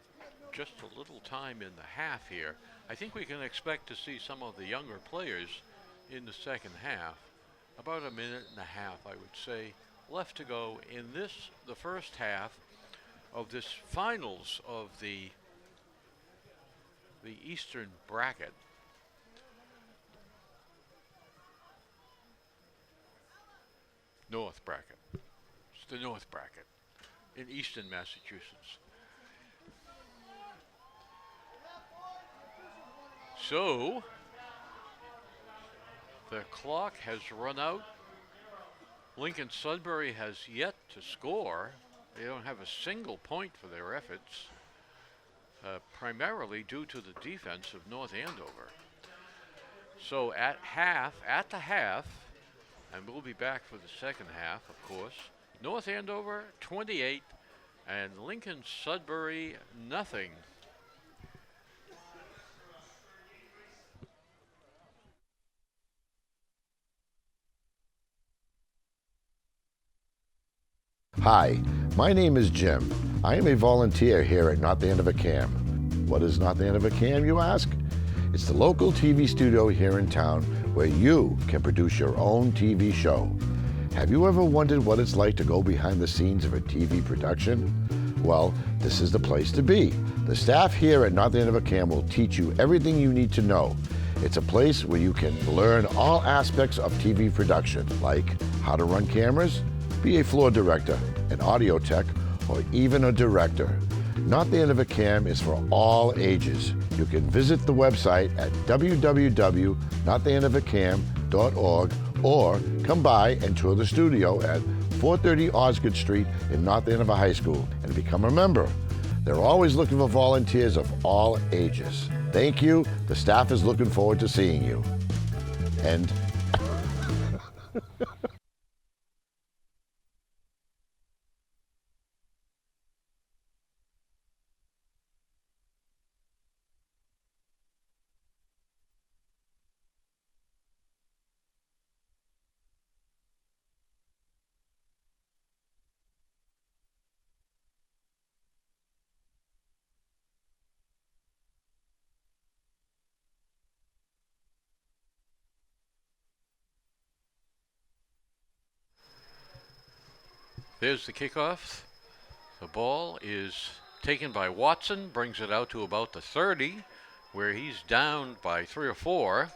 just a little time in the half here. I think we can expect to see some of the younger players in the second half. About a minute and a half, I would say, left to go in the first half of this finals of the Eastern bracket. North bracket. It's the North bracket in Eastern Massachusetts. So the clock has run out. Lincoln-Sudbury has yet to score. They don't have a single point for their efforts, primarily due to the defense of North Andover. So at the half, and we'll be back for the second half, of course, North Andover 28 and Lincoln-Sudbury nothing. Hi, my name is Jim. I am a volunteer here at North Andover CAM. What is North Andover CAM, you ask? It's the local TV studio here in town where you can produce your own TV show. Have you ever wondered what it's like to go behind the scenes of a TV production? Well, this is the place to be. The staff here at North Andover CAM will teach you everything you need to know. It's a place where you can learn all aspects of TV production, like how to run cameras, be a floor director, an audio tech, or even a director. North Andover CAM is for all ages. You can visit the website at www.northandovercam.org or come by and tour the studio at 430 Osgood Street in North Andover High School and become a member. They're always looking for volunteers of all ages. Thank you. The staff is looking forward to seeing you. And There's the kickoff. The ball is taken by Watson, brings it out to about the 30, where he's down by 3 or 4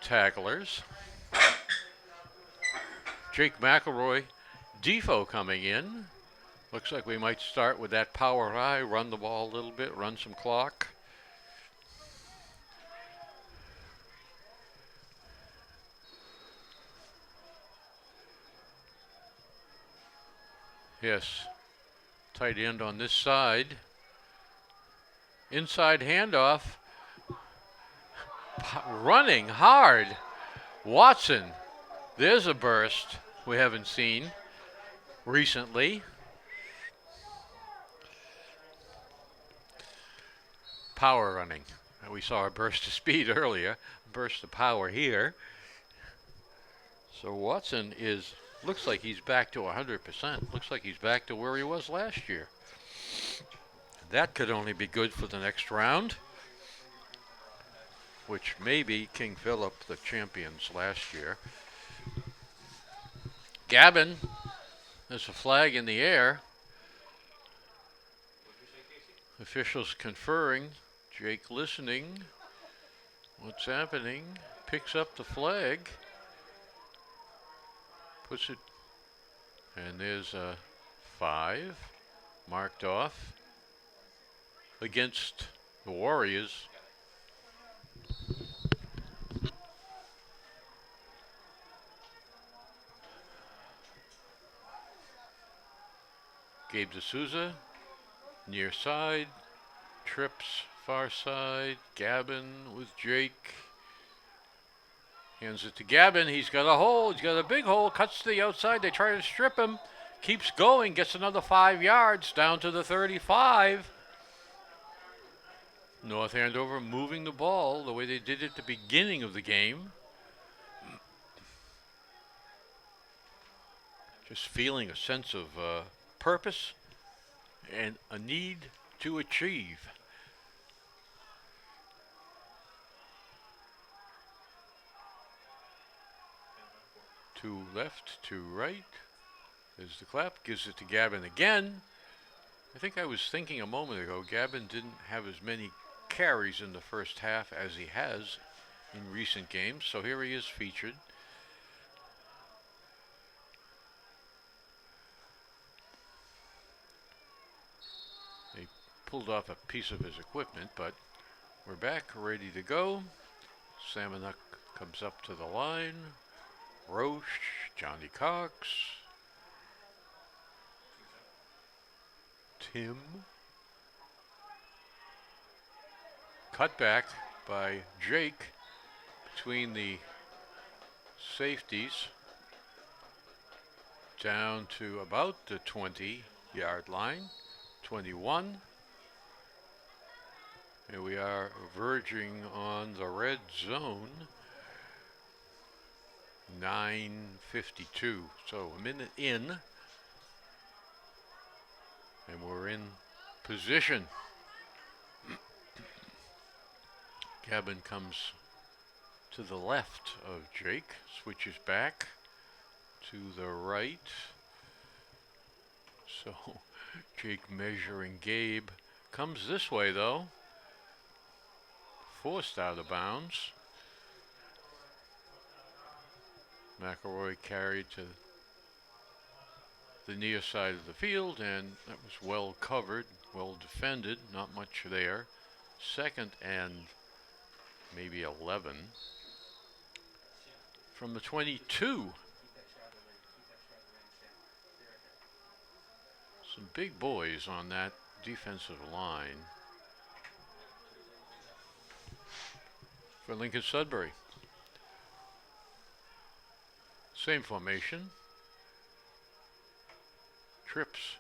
tacklers. Jake McElroy, Defoe coming in. Looks like we might start with that power high, run the ball a little bit, run some clock. Yes, tight end on this side. Inside handoff. Running hard. Watson. There's a burst we haven't seen recently. power running. We saw a burst of speed earlier, burst of power here. So Watson looks like he's back to 100%. Looks like he's back to where he was last year. That could only be good for the next round, which may be King Philip, the champions last year. Gavin, there's a flag in the air. Officials conferring. Jake listening. What's happening? Picks up the flag. Puts it. And there's a 5 marked off against the Warriors. Gabe D'Souza, near side, trips, far side, Gavin with Jake. Hands it to Gavin, he's got a hole, he's got a big hole, cuts to the outside, they try to strip him, keeps going, gets another 5 yards, down to the 35. North Andover moving the ball the way they did at the beginning of the game. Just feeling a sense of purpose and a need to achieve. To left, to right. There's the clap, gives it to Gavin again. I think I was thinking a moment ago, Gavin didn't have as many carries in the first half as he has in recent games, so here he is featured. They pulled off a piece of his equipment, but we're back, ready to go. Salmonuk comes up to the line. Roche, Johnny Cox, Tim. Cut back by Jake between the safeties down to about the 20-yard line, 21. Here we are verging on the red zone. 9:52, so a minute in, and we're in position. Gavin comes to the left of Jake, switches back to the right. So Jake measuring Gabe, comes this way though, forced out of bounds. McElroy carried to the near side of the field, and that was well covered, well defended, not much there. Second and maybe 11. From the 22. Some big boys on that defensive line for Lincoln-Sudbury. Same formation. Trips.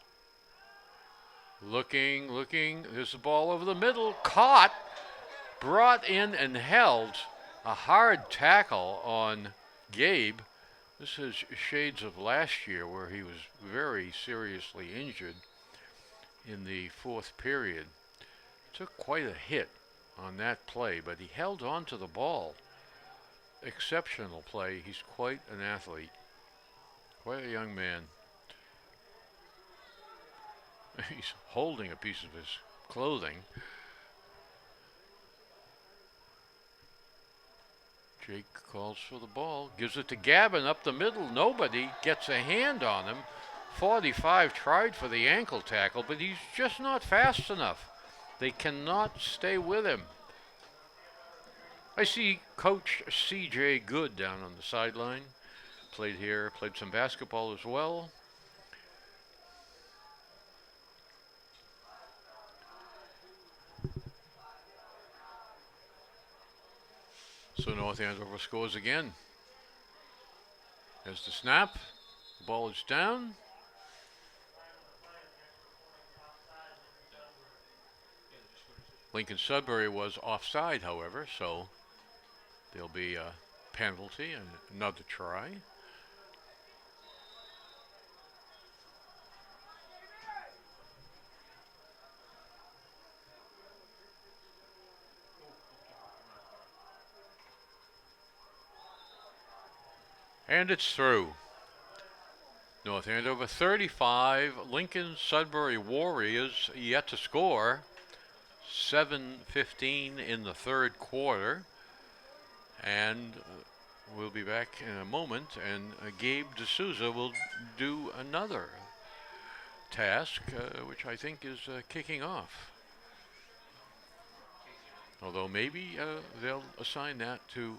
Looking. There's the ball over the middle. Caught. Brought in and held. A hard tackle on Gabe. This is shades of last year where he was very seriously injured in the fourth period. Took quite a hit on that play, but he held on to the ball. Exceptional play. He's quite an athlete. Quite a young man. He's holding a piece of his clothing. Jake calls for the ball. Gives it to Gavin up the middle. Nobody gets a hand on him. 45 tried for the ankle tackle, but he's just not fast enough. They cannot stay with him. I see Coach C.J. Good down on the sideline. Played here, played some basketball as well. So North Andover scores again. There's the snap. The ball is down. Lincoln-Sudbury was offside, however, so there'll be a penalty and another try. And it's through. North Andover 35, Lincoln-Sudbury Warriors yet to score. 7:15 in the third quarter. And we'll be back in a moment, and Gabe D'Souza will do another task, which I think is kicking off. Although maybe they'll assign that to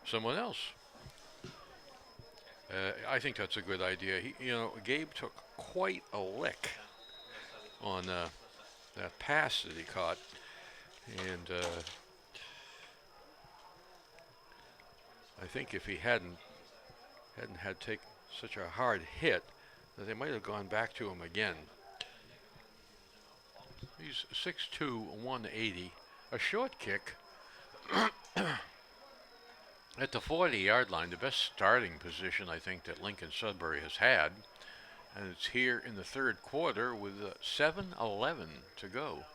someone else. I think that's a good idea. Gabe took quite a lick on that pass that he caught, and I think if he hadn't had take such a hard hit, that they might have gone back to him again. He's 6'2", 180, a short kick. At the 40-yard line, the best starting position I think that Lincoln-Sudbury has had, and it's here in the third quarter with 7:11 to go.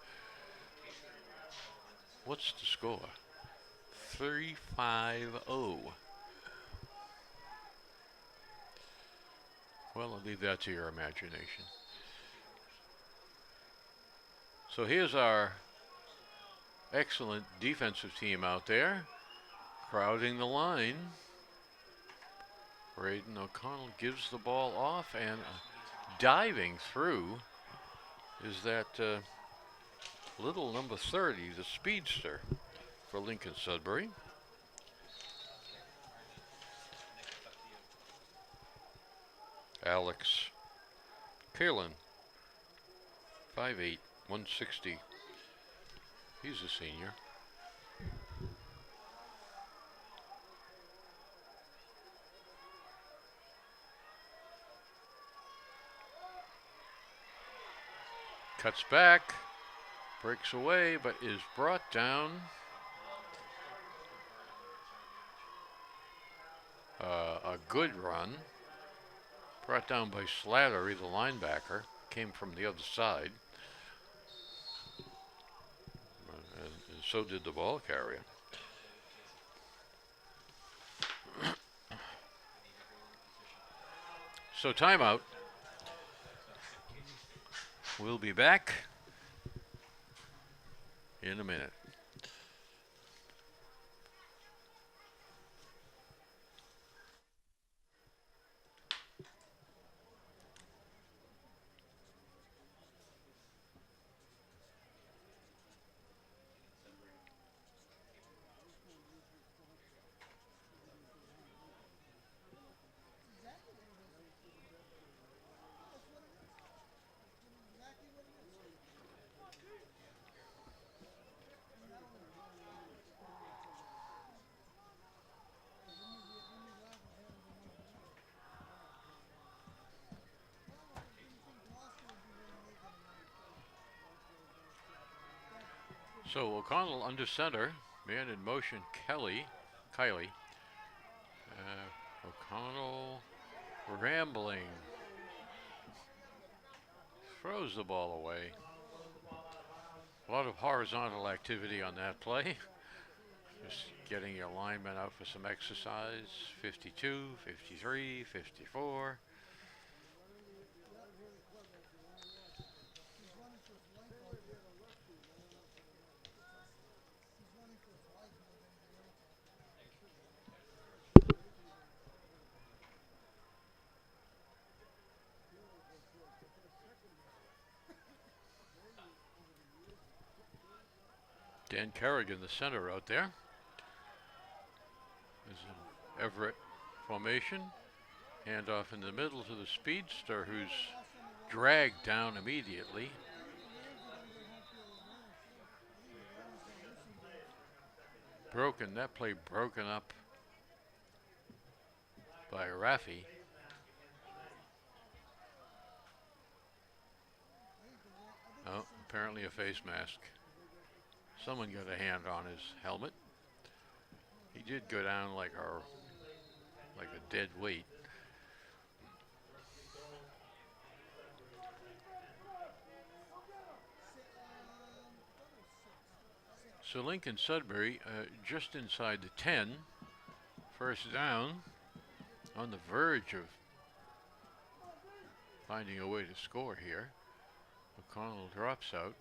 What's the score? 3-5-0. Well, I'll leave that to your imagination. So here's our excellent defensive team out there, crowding the line. Braden O'Connell gives the ball off, and diving through is that little number 30, the speedster for Lincoln-Sudbury. Alex Kalin, 5'8", 160. He's a senior. Cuts back, breaks away, but is brought down. A good run. Brought down by Slattery, the linebacker. Came from the other side. And so did the ball carrier. So timeout. We'll be back in a minute. So O'Connell under center, man in motion, Kylie. O'Connell rambling, throws the ball away. A lot of horizontal activity on that play. Just getting your linemen out for some exercise. 52, 53, 54. Dan Kerrigan, the center out there. There's an Everett formation. Handoff in the middle to the speedster, who's dragged down immediately. That play broken up by Raffi. Oh, apparently a face mask. Someone got a hand on his helmet. He did go down like a dead weight. So Lincoln-Sudbury just inside the 10. First down, on the verge of finding a way to score here. McConnell drops out.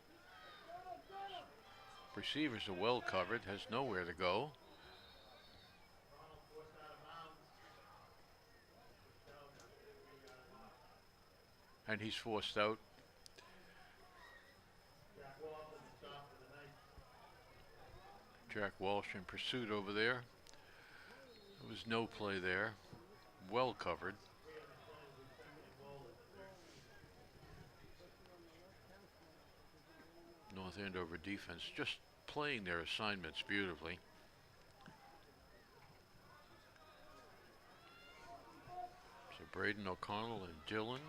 Receivers are well covered, has nowhere to go. And he's forced out. Jack Walsh in pursuit over there. There was no play there. Well covered. North Andover defense just playing their assignments beautifully. So Braden O'Connell and Dillon.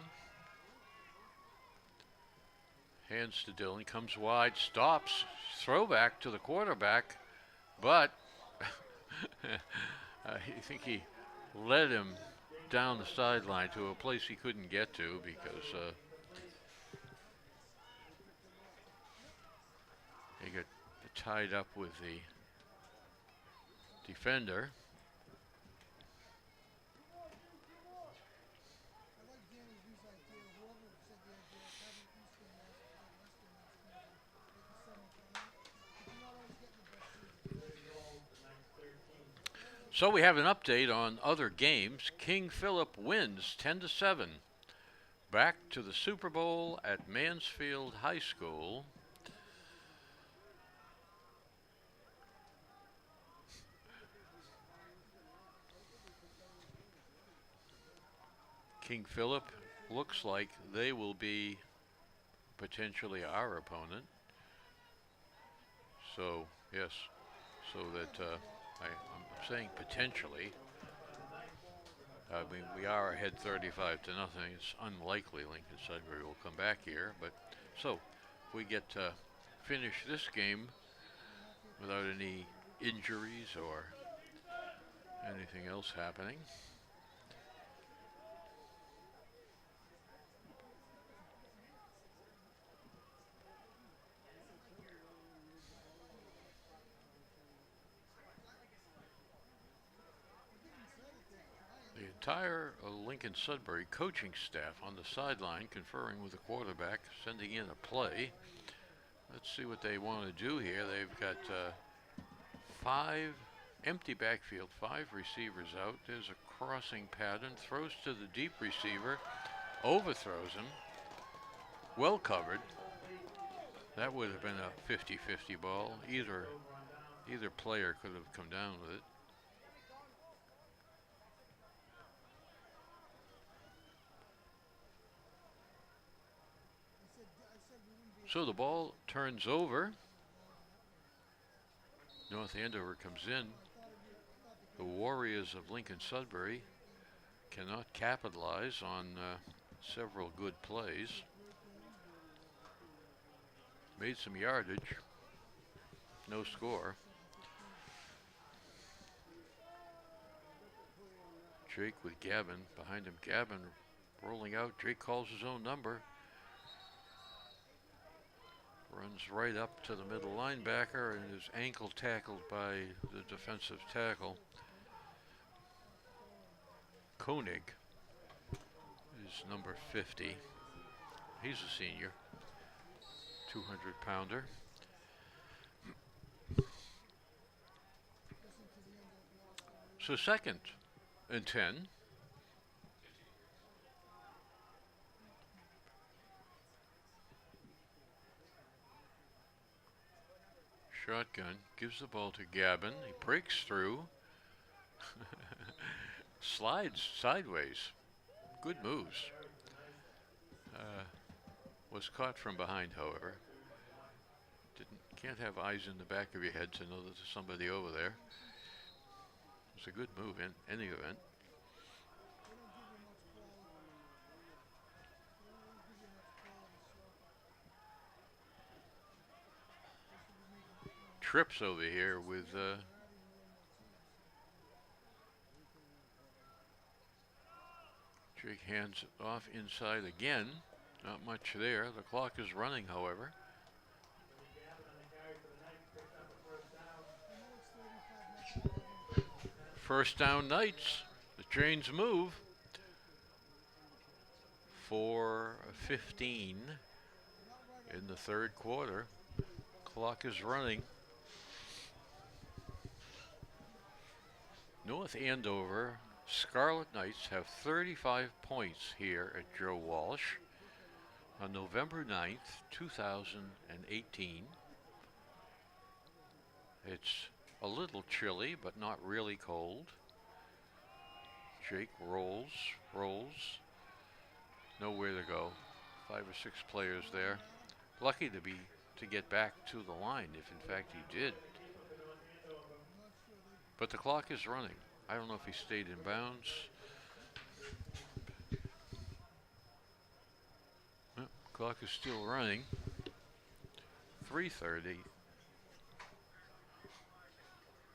Hands to Dillon, comes wide, stops, throwback to the quarterback, but I think he led him down the sideline to a place he couldn't get to because he got tied up with the defender. So we have an update on other games. King Philip wins 10-7. Back to the Super Bowl at Mansfield High School. King Philip looks like they will be potentially our opponent. So, yes, so that I'm saying potentially. I mean, we are ahead 35-0. It's unlikely Lincoln-Sudbury will come back here, but so if we get to finish this game without any injuries or anything else happening. The entire Lincoln-Sudbury coaching staff on the sideline conferring with the quarterback, sending in a play. Let's see what they want to do here. They've got 5 empty backfield, 5 receivers out. There's a crossing pattern, throws to the deep receiver, overthrows him, well covered. That would have been a 50-50 ball. Either player could have come down with it. So the ball turns over. North Andover comes in. The Warriors of Lincoln-Sudbury cannot capitalize on several good plays. Made some yardage. No score. Jake with Gavin. Behind him, Gavin rolling out. Jake calls his own number. Runs right up to the middle linebacker and is ankle tackled by the defensive tackle. Koenig is number 50. He's a senior, 200-pounder. So 2nd and 10. Shotgun, gives the ball to Gavin. He breaks through. Slides sideways. Good moves. Was caught from behind, however. Can't have eyes in the back of your head to know that there's somebody over there. It's a good move in any event. trips over here with Jake hands it off inside again. Not much there. The clock is running, however. First down, Knights. The trains move. 4:15 in the third quarter. Clock is running. North Andover Scarlet Knights have 35 points here at Joe Walsh on November 9th, 2018. It's a little chilly, but not really cold. Jake rolls. Nowhere to go. 5 or 6 players there. Lucky to get back to the line, if in fact he did. But the clock is running. I don't know if he stayed in bounds. Well, clock is still running. 3:30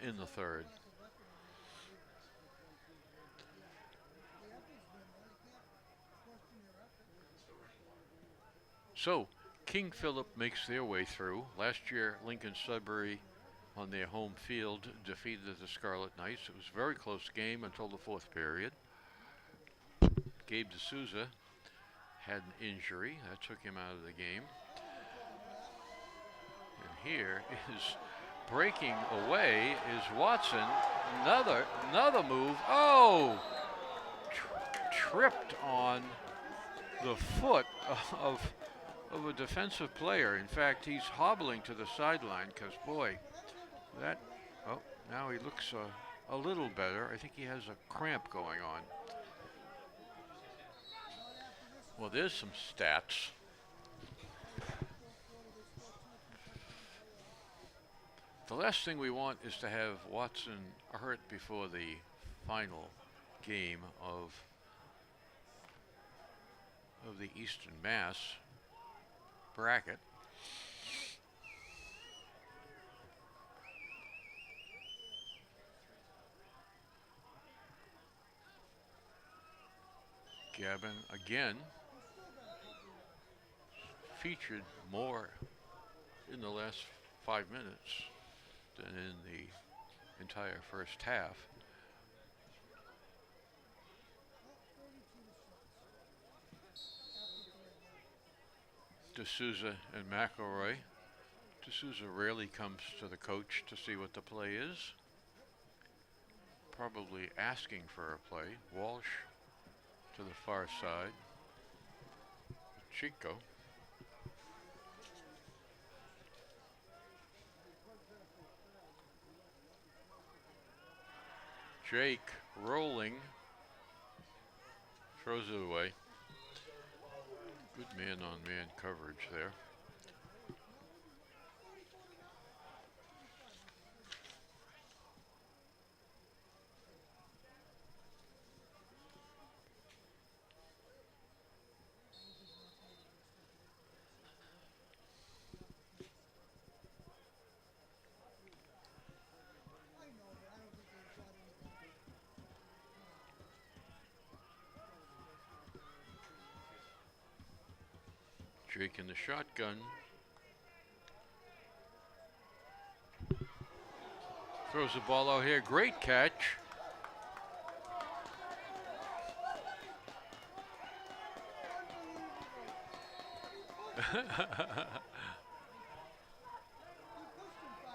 in the third. So, King Philip makes their way through. Last year, Lincoln-Sudbury on their home field defeated the Scarlet Knights. It was a very close game until the fourth period. Gabe D'Souza had an injury. That took him out of the game. And here is breaking away is Watson. Another move. Oh! Tripped on the foot of a defensive player. In fact, he's hobbling to the sideline because, boy, now he looks a little better. I think he has a cramp going on. Well, there's some stats. The last thing we want is to have Watson hurt before the final game of the Eastern Mass bracket. Gavin again featured more in the last 5 minutes than in the entire first half. D'Souza and McElroy. D'Souza rarely comes to the coach to see what the play is. Probably asking for a play. Walsh to the far side. Chico. Jake rolling. Throws it away. Good man-on-man coverage there. Jake in the shotgun. Throws the ball out here. Great catch.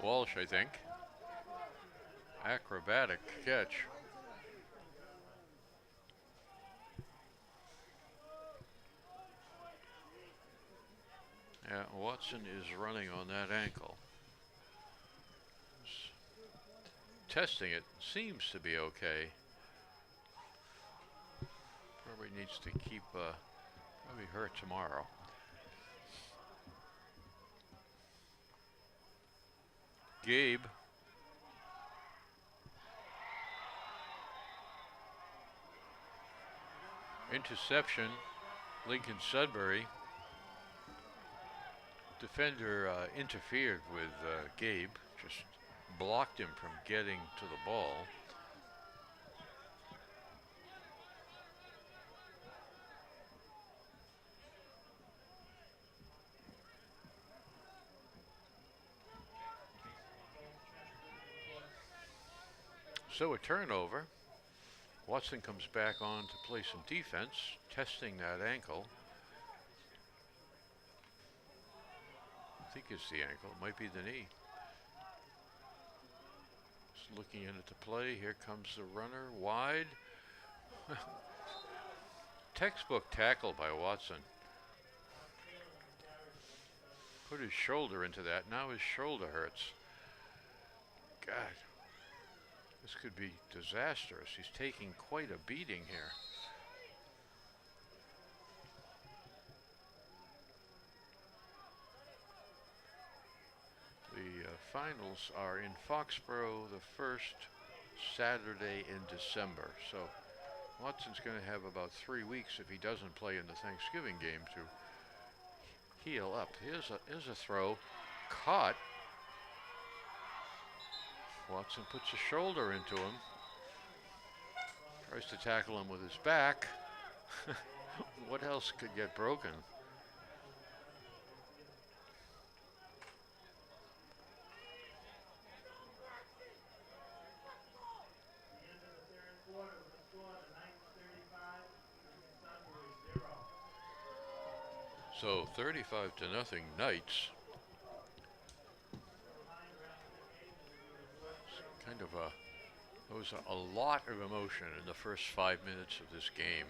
Walsh, I think. Acrobatic catch. Yeah, Watson is running on that ankle. Testing it, seems to be okay. Probably needs to keep, probably hurt tomorrow. Gabe. Interception, Lincoln-Sudbury. Defender interfered with Gabe. just blocked him from getting to the ball. So a turnover. Watson comes back on to play some defense, testing that ankle. I think it's the ankle, it might be the knee. Just looking in at the play, here comes the runner, wide. Textbook tackle by Watson. Put his shoulder into that, now his shoulder hurts. God. This could be disastrous. He's taking quite a beating here. The finals are in Foxborough the first Saturday in December. So Watson's going to have about 3 weeks if he doesn't play in the Thanksgiving game to heal up. Here's a throw. Caught. Watson puts a shoulder into him. Tries to tackle him with his back. What else could get broken? So 35-0 Knights. Kind of there was a lot of emotion in the first 5 minutes of this game.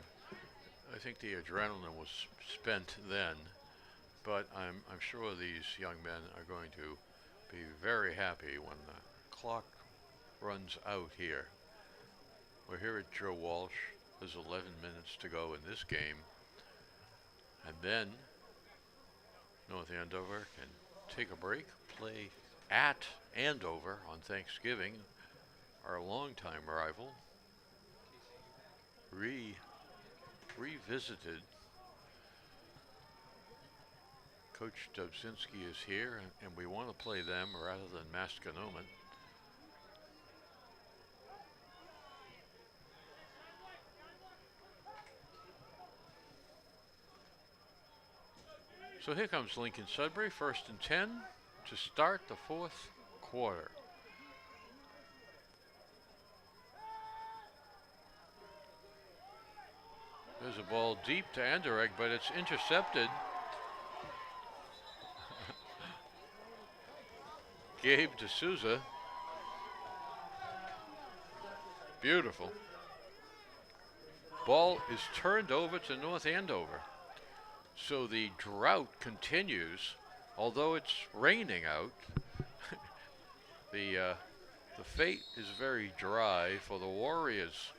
I think the adrenaline was spent then, but I'm sure these young men are going to be very happy when the clock runs out here. We're here at Joe Walsh. There's 11 minutes to go in this game, and then North Andover can take a break, play at Andover on Thanksgiving, our longtime rival, revisited. Coach Dobzinski is here, and we want to play them rather than Masconomet. So here comes Lincoln-Sudbury, 1st and 10 to start the fourth quarter. There's a ball deep to Anderegg, but it's intercepted. Gabe D'Souza. Beautiful. Ball is turned over to North Andover. So the drought continues, although it's raining out. The fate is very dry for the Warriors.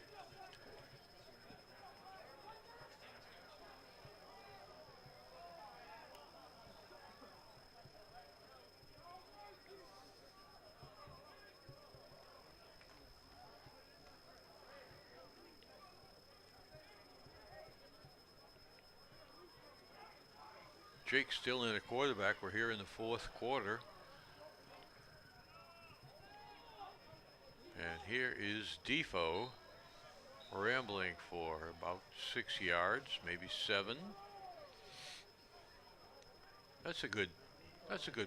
Jake still in a quarterback. We're here in the fourth quarter. And here is Defoe rambling for about 6 yards, maybe 7. That's a good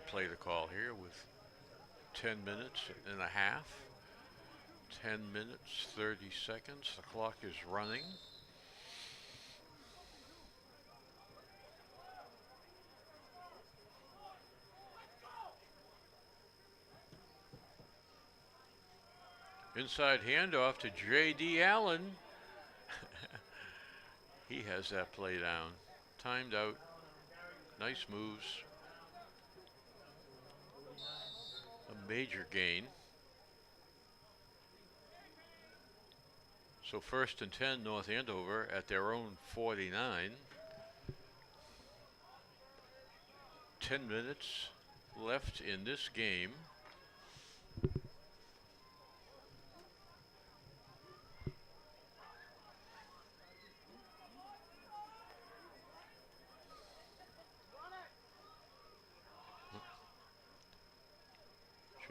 play to call here with 10 minutes and a half. 10 minutes, 30 seconds. The clock is running. Inside handoff to J.D. Allen. He has that play down. Timed out. Nice moves. A major gain. So 1st and 10, North Andover at their own 49. 10 minutes left in this game.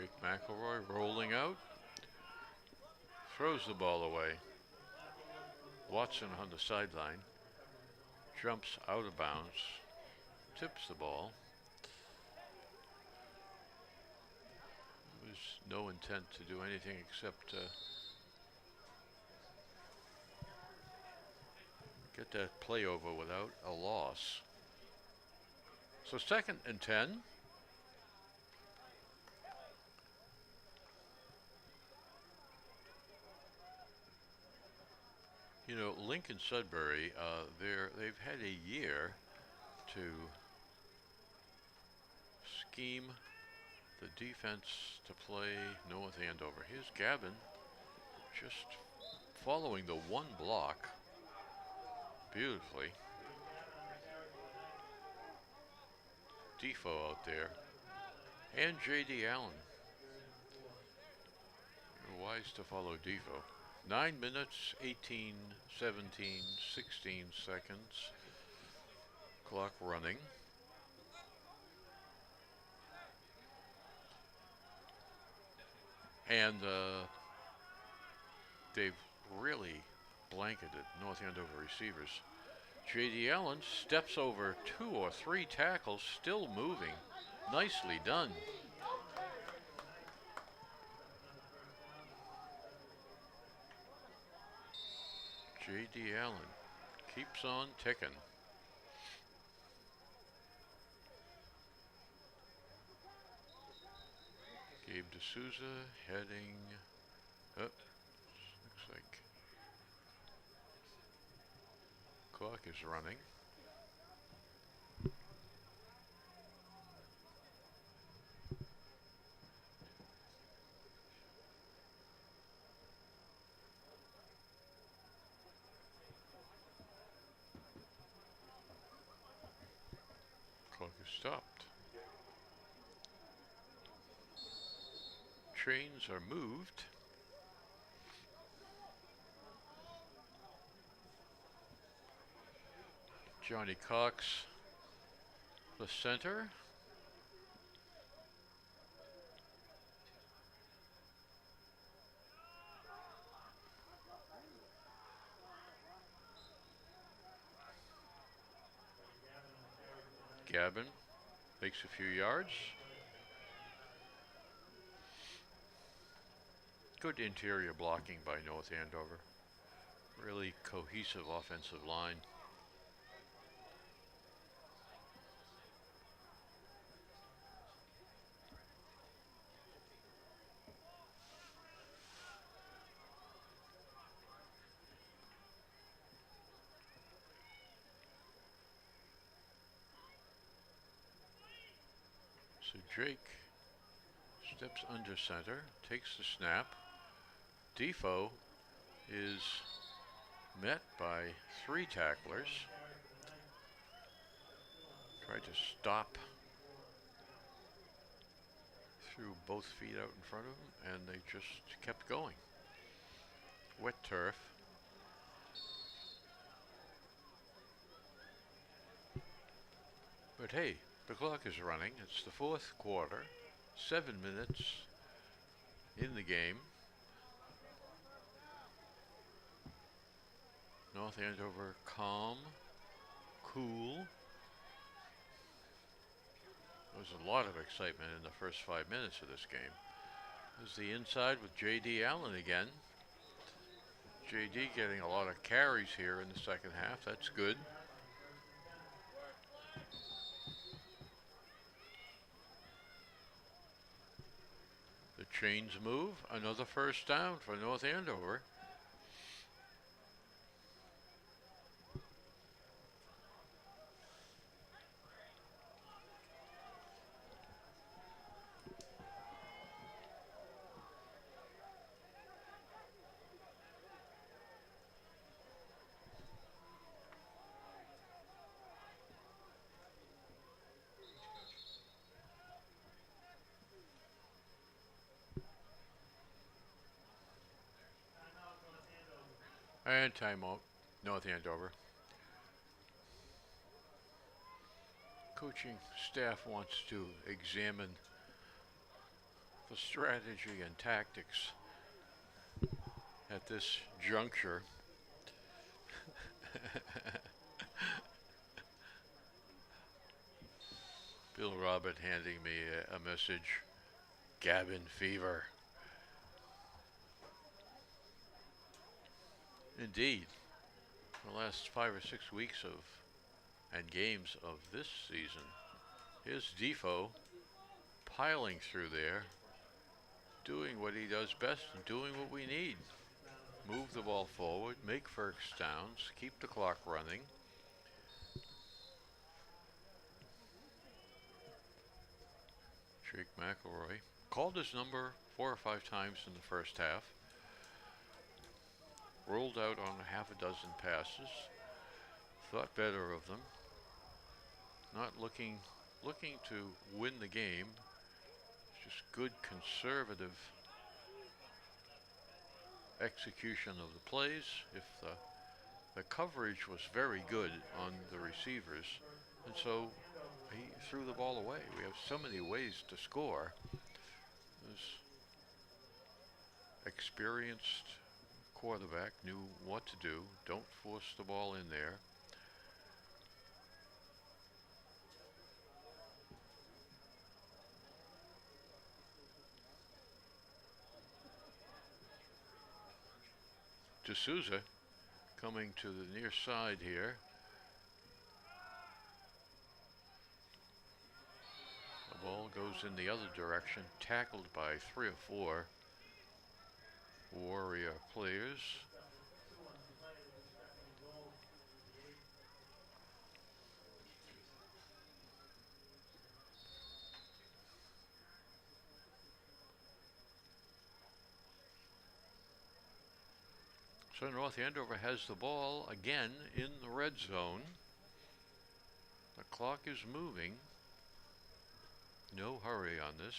Jake McElroy rolling out. Throws the ball away. Watson on the sideline. Jumps out of bounds. Tips the ball. There was no intent to do anything except get that play over without a loss. So 2nd and 10. You know, Lincoln-Sudbury, they've had a year to scheme the defense to play North Andover. Here's Gavin just following the one block beautifully. Defoe out there. And J.D. Allen. You're wise to follow Defoe. 9 minutes, 18, 17, 16 seconds. Clock running. And they've really blanketed North Andover receivers. J.D. Allen steps over 2 or 3 tackles, still moving. Nicely done. J.D. Allen keeps on ticking. Gabe D'Souza heading up. Looks like clock is running. Clock is stopped. Trains are moved. Johnny Cox, the center. Gavin makes a few yards. Good interior blocking by North Andover. Really cohesive offensive line. So Drake steps under center, takes the snap. Defoe is met by 3 tacklers. Tried to stop threw both feet out in front of him, and they just kept going. Wet turf. But hey, the clock is running. It's the 4th quarter. 7 minutes in the game. North Andover calm, cool. There was a lot of excitement in the first 5 minutes of this game. There's the inside with J.D. Allen again. J.D. getting a lot of carries here in the second half. That's good. The chains move. Another first down for North Andover. And timeout, North Andover. Coaching staff wants to examine the strategy and tactics at this juncture. Bill Robert handing me a message. Gavin fever. Indeed, the last 5 or 6 weeks of and games of this season, here's Defoe piling through there, doing what he does best and doing what we need. Move the ball forward, make first downs, keep the clock running. Jake McElroy called his number 4 or 5 times in the first half. Rolled out on a half a dozen passes. Thought better of them. Not looking to win the game. Just good conservative execution of the plays. If the coverage was very good on the receivers, and so he threw the ball away. We have so many ways to score. This experienced quarterback knew what to do. Don't force the ball in there. D'Souza coming to the near side here. The ball goes in the other direction, tackled by 3 or 4 Warrior players. So North Andover has the ball again in the red zone. The clock is moving. No hurry on this.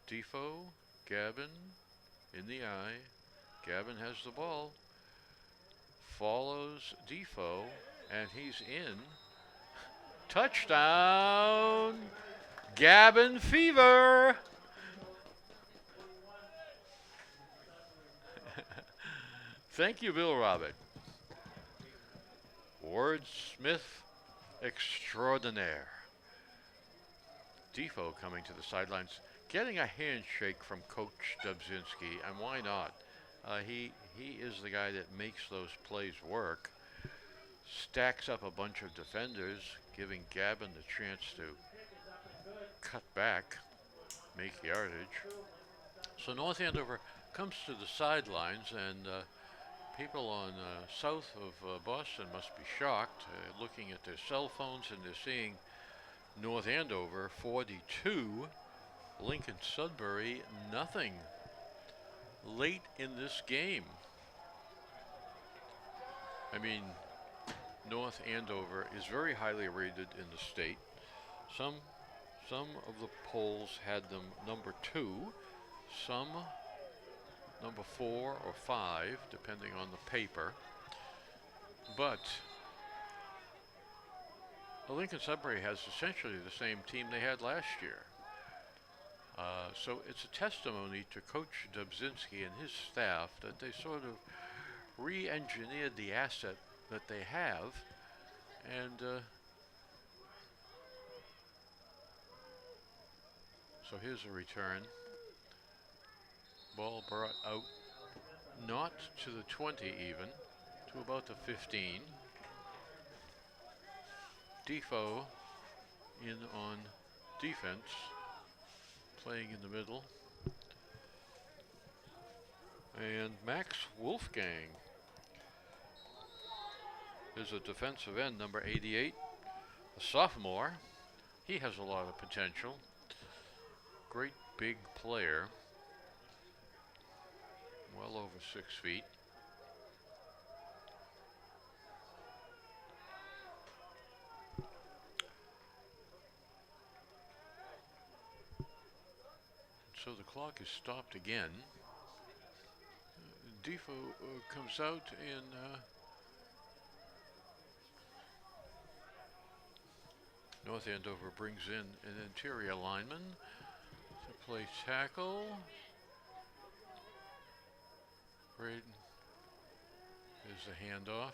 Defoe, Gavin in the eye. Gavin has the ball. Follows Defoe, and he's in. Touchdown! Gavin fever! Thank you, Bill Robert. Wordsmith extraordinaire. Defoe coming to the sidelines, getting a handshake from Coach Dubzinski, and why not? He is the guy that makes those plays work. Stacks up a bunch of defenders, giving Gavin the chance to cut back, make yardage. So North Andover comes to the sidelines, and people on south of Boston must be shocked, looking at their cell phones, and they're seeing North Andover 42, Lincoln-Sudbury nothing. Late in this game. I mean, North Andover is very highly rated in the state. Some of the polls had them number 2, some number 4 or 5, depending on the paper. But Lincoln-Sudbury has essentially the same team they had last year. So it's a testimony to Coach Dubzinski and his staff that they sort of re-engineered the asset that they have, and so here's a return. Ball brought out not to the 20 even, to about the 15. Defoe in on defense, playing in the middle. And Max Wolfgang is a defensive end, number 88, a sophomore. He has a lot of potential. Great big player. Well over 6 feet. So the clock is stopped again. Defoe comes out, and North Andover brings in an interior lineman to Play tackle. Braden is a handoff.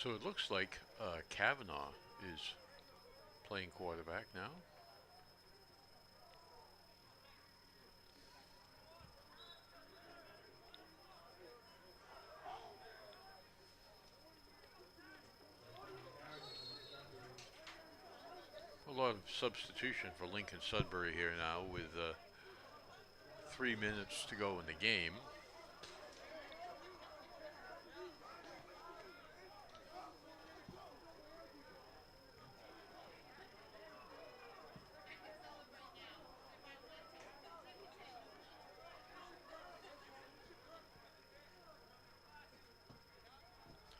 So it looks like Kavanaugh is playing quarterback now. A lot of substitution for Lincoln-Sudbury here now with 3 minutes to go in the game.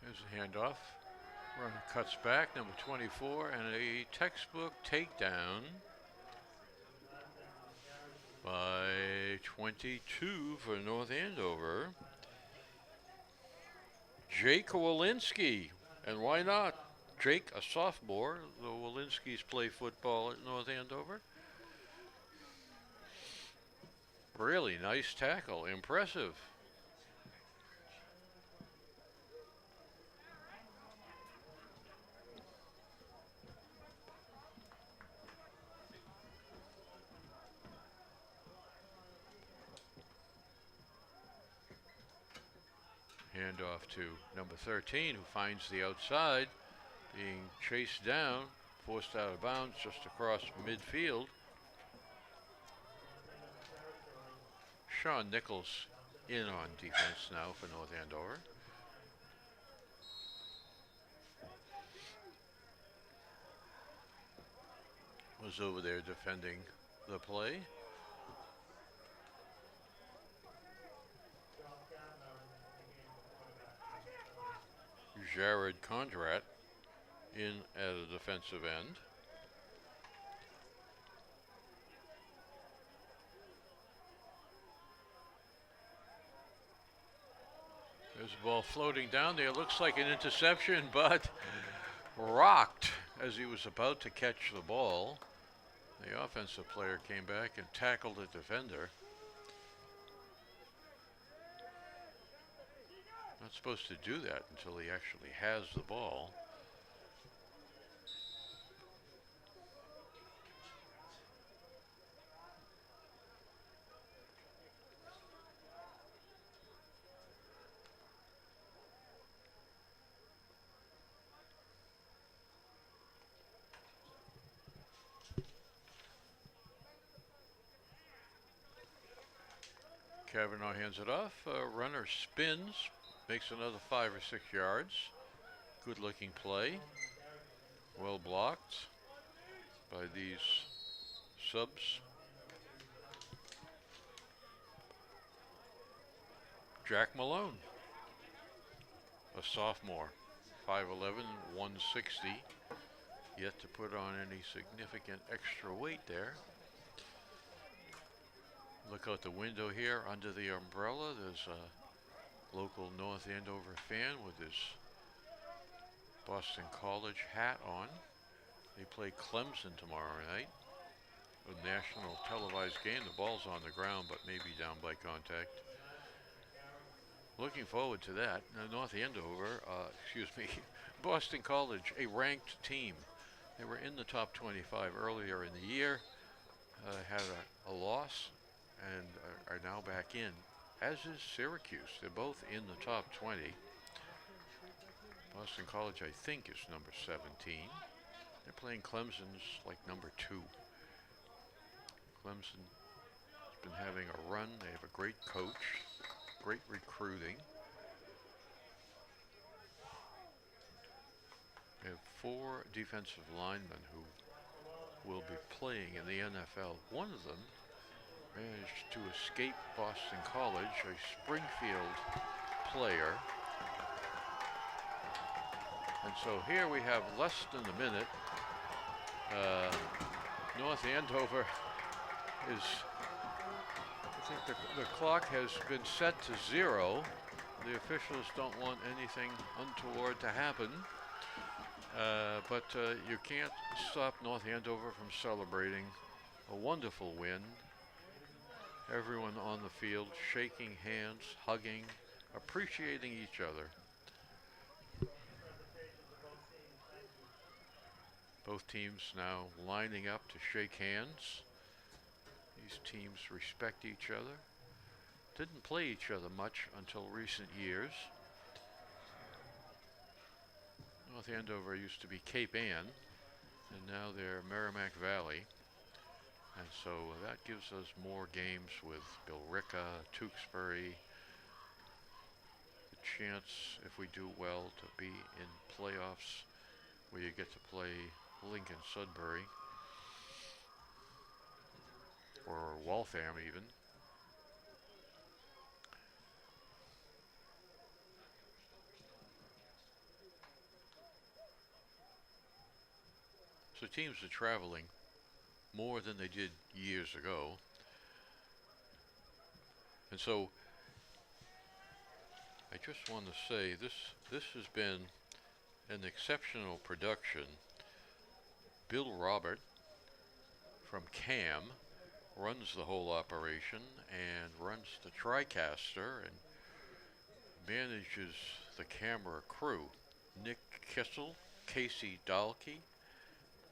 There's a handoff. Runner cuts back, number 24, and a textbook takedown by 22 for North Andover. Jake Walensky, and why not? Jake, a sophomore. The Walenskys play football at North Andover. Really nice tackle, impressive. Handoff to number 13, who finds the outside, being chased down, forced out of bounds just across midfield. Sean Nichols in on defense now for North Andover. Was over there defending the play. Jared Condrat in at a defensive end. There's a ball floating down there. Looks like an interception, but rocked as he was about to catch the ball. The offensive player came back and tackled the defender. Not supposed to do that until he actually has the ball. Kavanaugh hands it off. Runner spins, makes another 5 or 6 yards. Good looking play. Well blocked by these subs. Jack Malone, a sophomore, 5'11", 160. Yet to put on any significant extra weight there. Look out the window here under the umbrella. There's a local North Andover fan with his Boston College hat on. They play Clemson tomorrow night. A national televised game. The ball's on the ground, but maybe down by contact. Looking forward to that. Now, North Andover, Boston College, a ranked team. They were in the top 25 earlier in the year, had a loss, and are now back in, as is Syracuse. They're both in the top 20. Boston College, I think, is number 17. They're playing Clemson's like number 2. Clemson has been having a run. They have a great coach, great recruiting. They have 4 defensive linemen who will be playing in the NFL. One of them managed to escape Boston College, a Springfield player, And so here we have less than a minute. North Andover is, I think the clock has been set to 0. The officials don't want anything untoward to happen. But you can't stop North Andover from celebrating a wonderful win. Everyone on the field shaking hands, hugging, appreciating each other. Both teams now lining up to shake hands. These teams respect each other. Didn't play each other much until recent years. North Andover used to be Cape Ann, and now they're Merrimack Valley. And so that gives us more games with Billerica, Tewksbury. The chance, if we do well, to be in playoffs where you get to play Lincoln-Sudbury or Waltham even. So teams are traveling more than they did years ago. And so I just want to say this has been an exceptional production. Bill Robert from CAM runs the whole operation and runs the TriCaster and manages the camera crew. Nick Kissel, Casey Dahlke,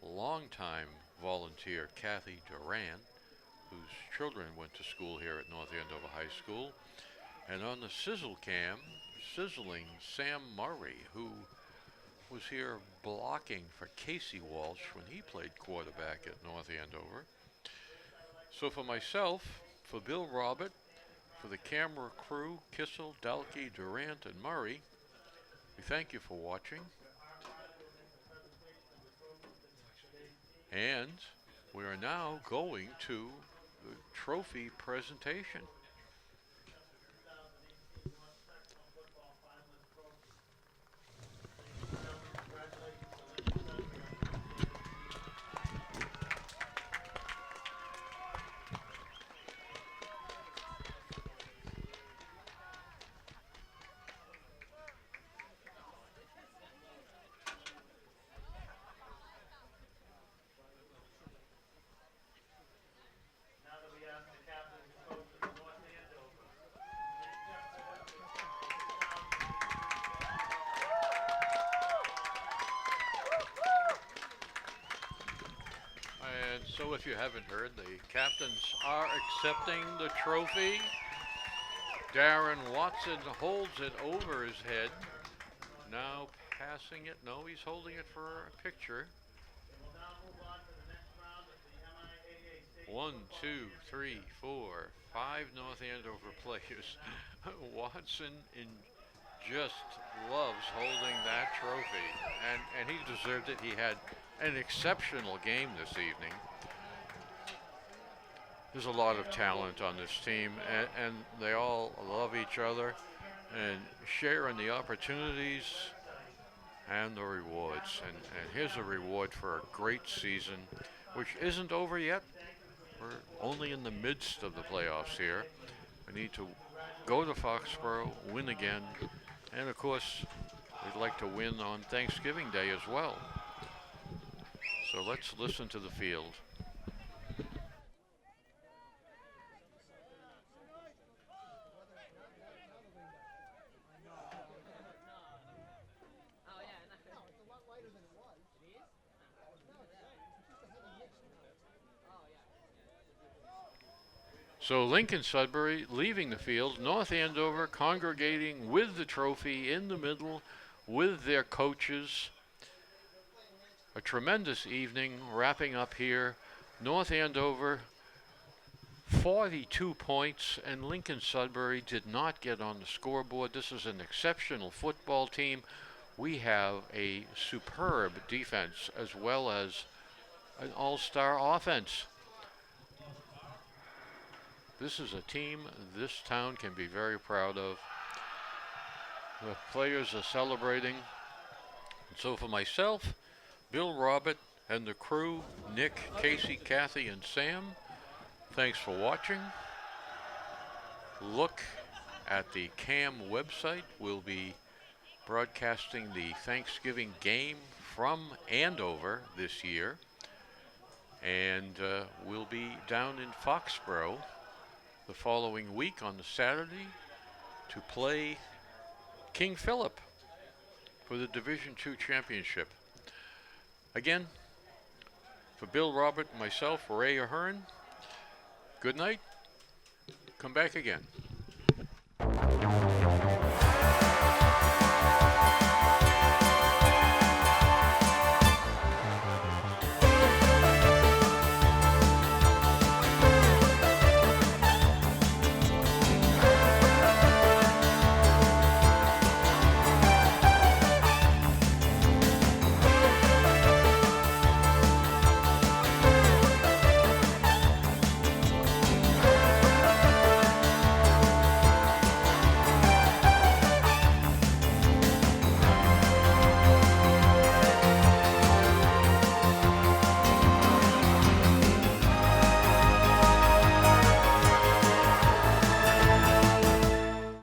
longtime volunteer Kathy Duran, whose children went to school here at North Andover High School, and on the sizzle cam, sizzling Sam Murray, who was here blocking for Casey Walsh when he played quarterback at North Andover. So for myself, for Bill Robert, for the camera crew, Kissel, Dahlke, Durant, and Murray, we thank you for watching. And we are now going to the trophy presentation. So if you haven't heard, the captains are accepting the trophy. Darren Watson holds it over his head. Now passing it. No, he's holding it for a picture. 1, 2, 3, 4, 5 North Andover players. Watson just loves holding that trophy. And he deserved it. He had an exceptional game this evening. There's a lot of talent on this team, and they all love each other and share in the opportunities and the rewards. And here's a reward for a great season, which isn't over yet. We're only in the midst of the playoffs here. We need to go to Foxborough, win again, and of course, we'd like to win on Thanksgiving Day as well. So let's listen to the field. So Lincoln-Sudbury leaving the field, North Andover congregating with the trophy in the middle with their coaches. A tremendous evening wrapping up here. North Andover 42 points, and Lincoln-Sudbury did not get on the scoreboard. This is an exceptional football team. We have a superb defense as well as an all-star offense. This is a team this town can be very proud of. The players are celebrating. So for myself, Bill, Robert, and the crew, Nick, Casey, Kathy, and Sam, thanks for watching. Look at the CAM website. We'll be broadcasting the Thanksgiving game from Andover this year. And we'll be down in Foxborough the following week on the Saturday to play King Philip for the Division II championship. Again, for Bill, Robert, and myself, Ray Ahern, good night. Come back again.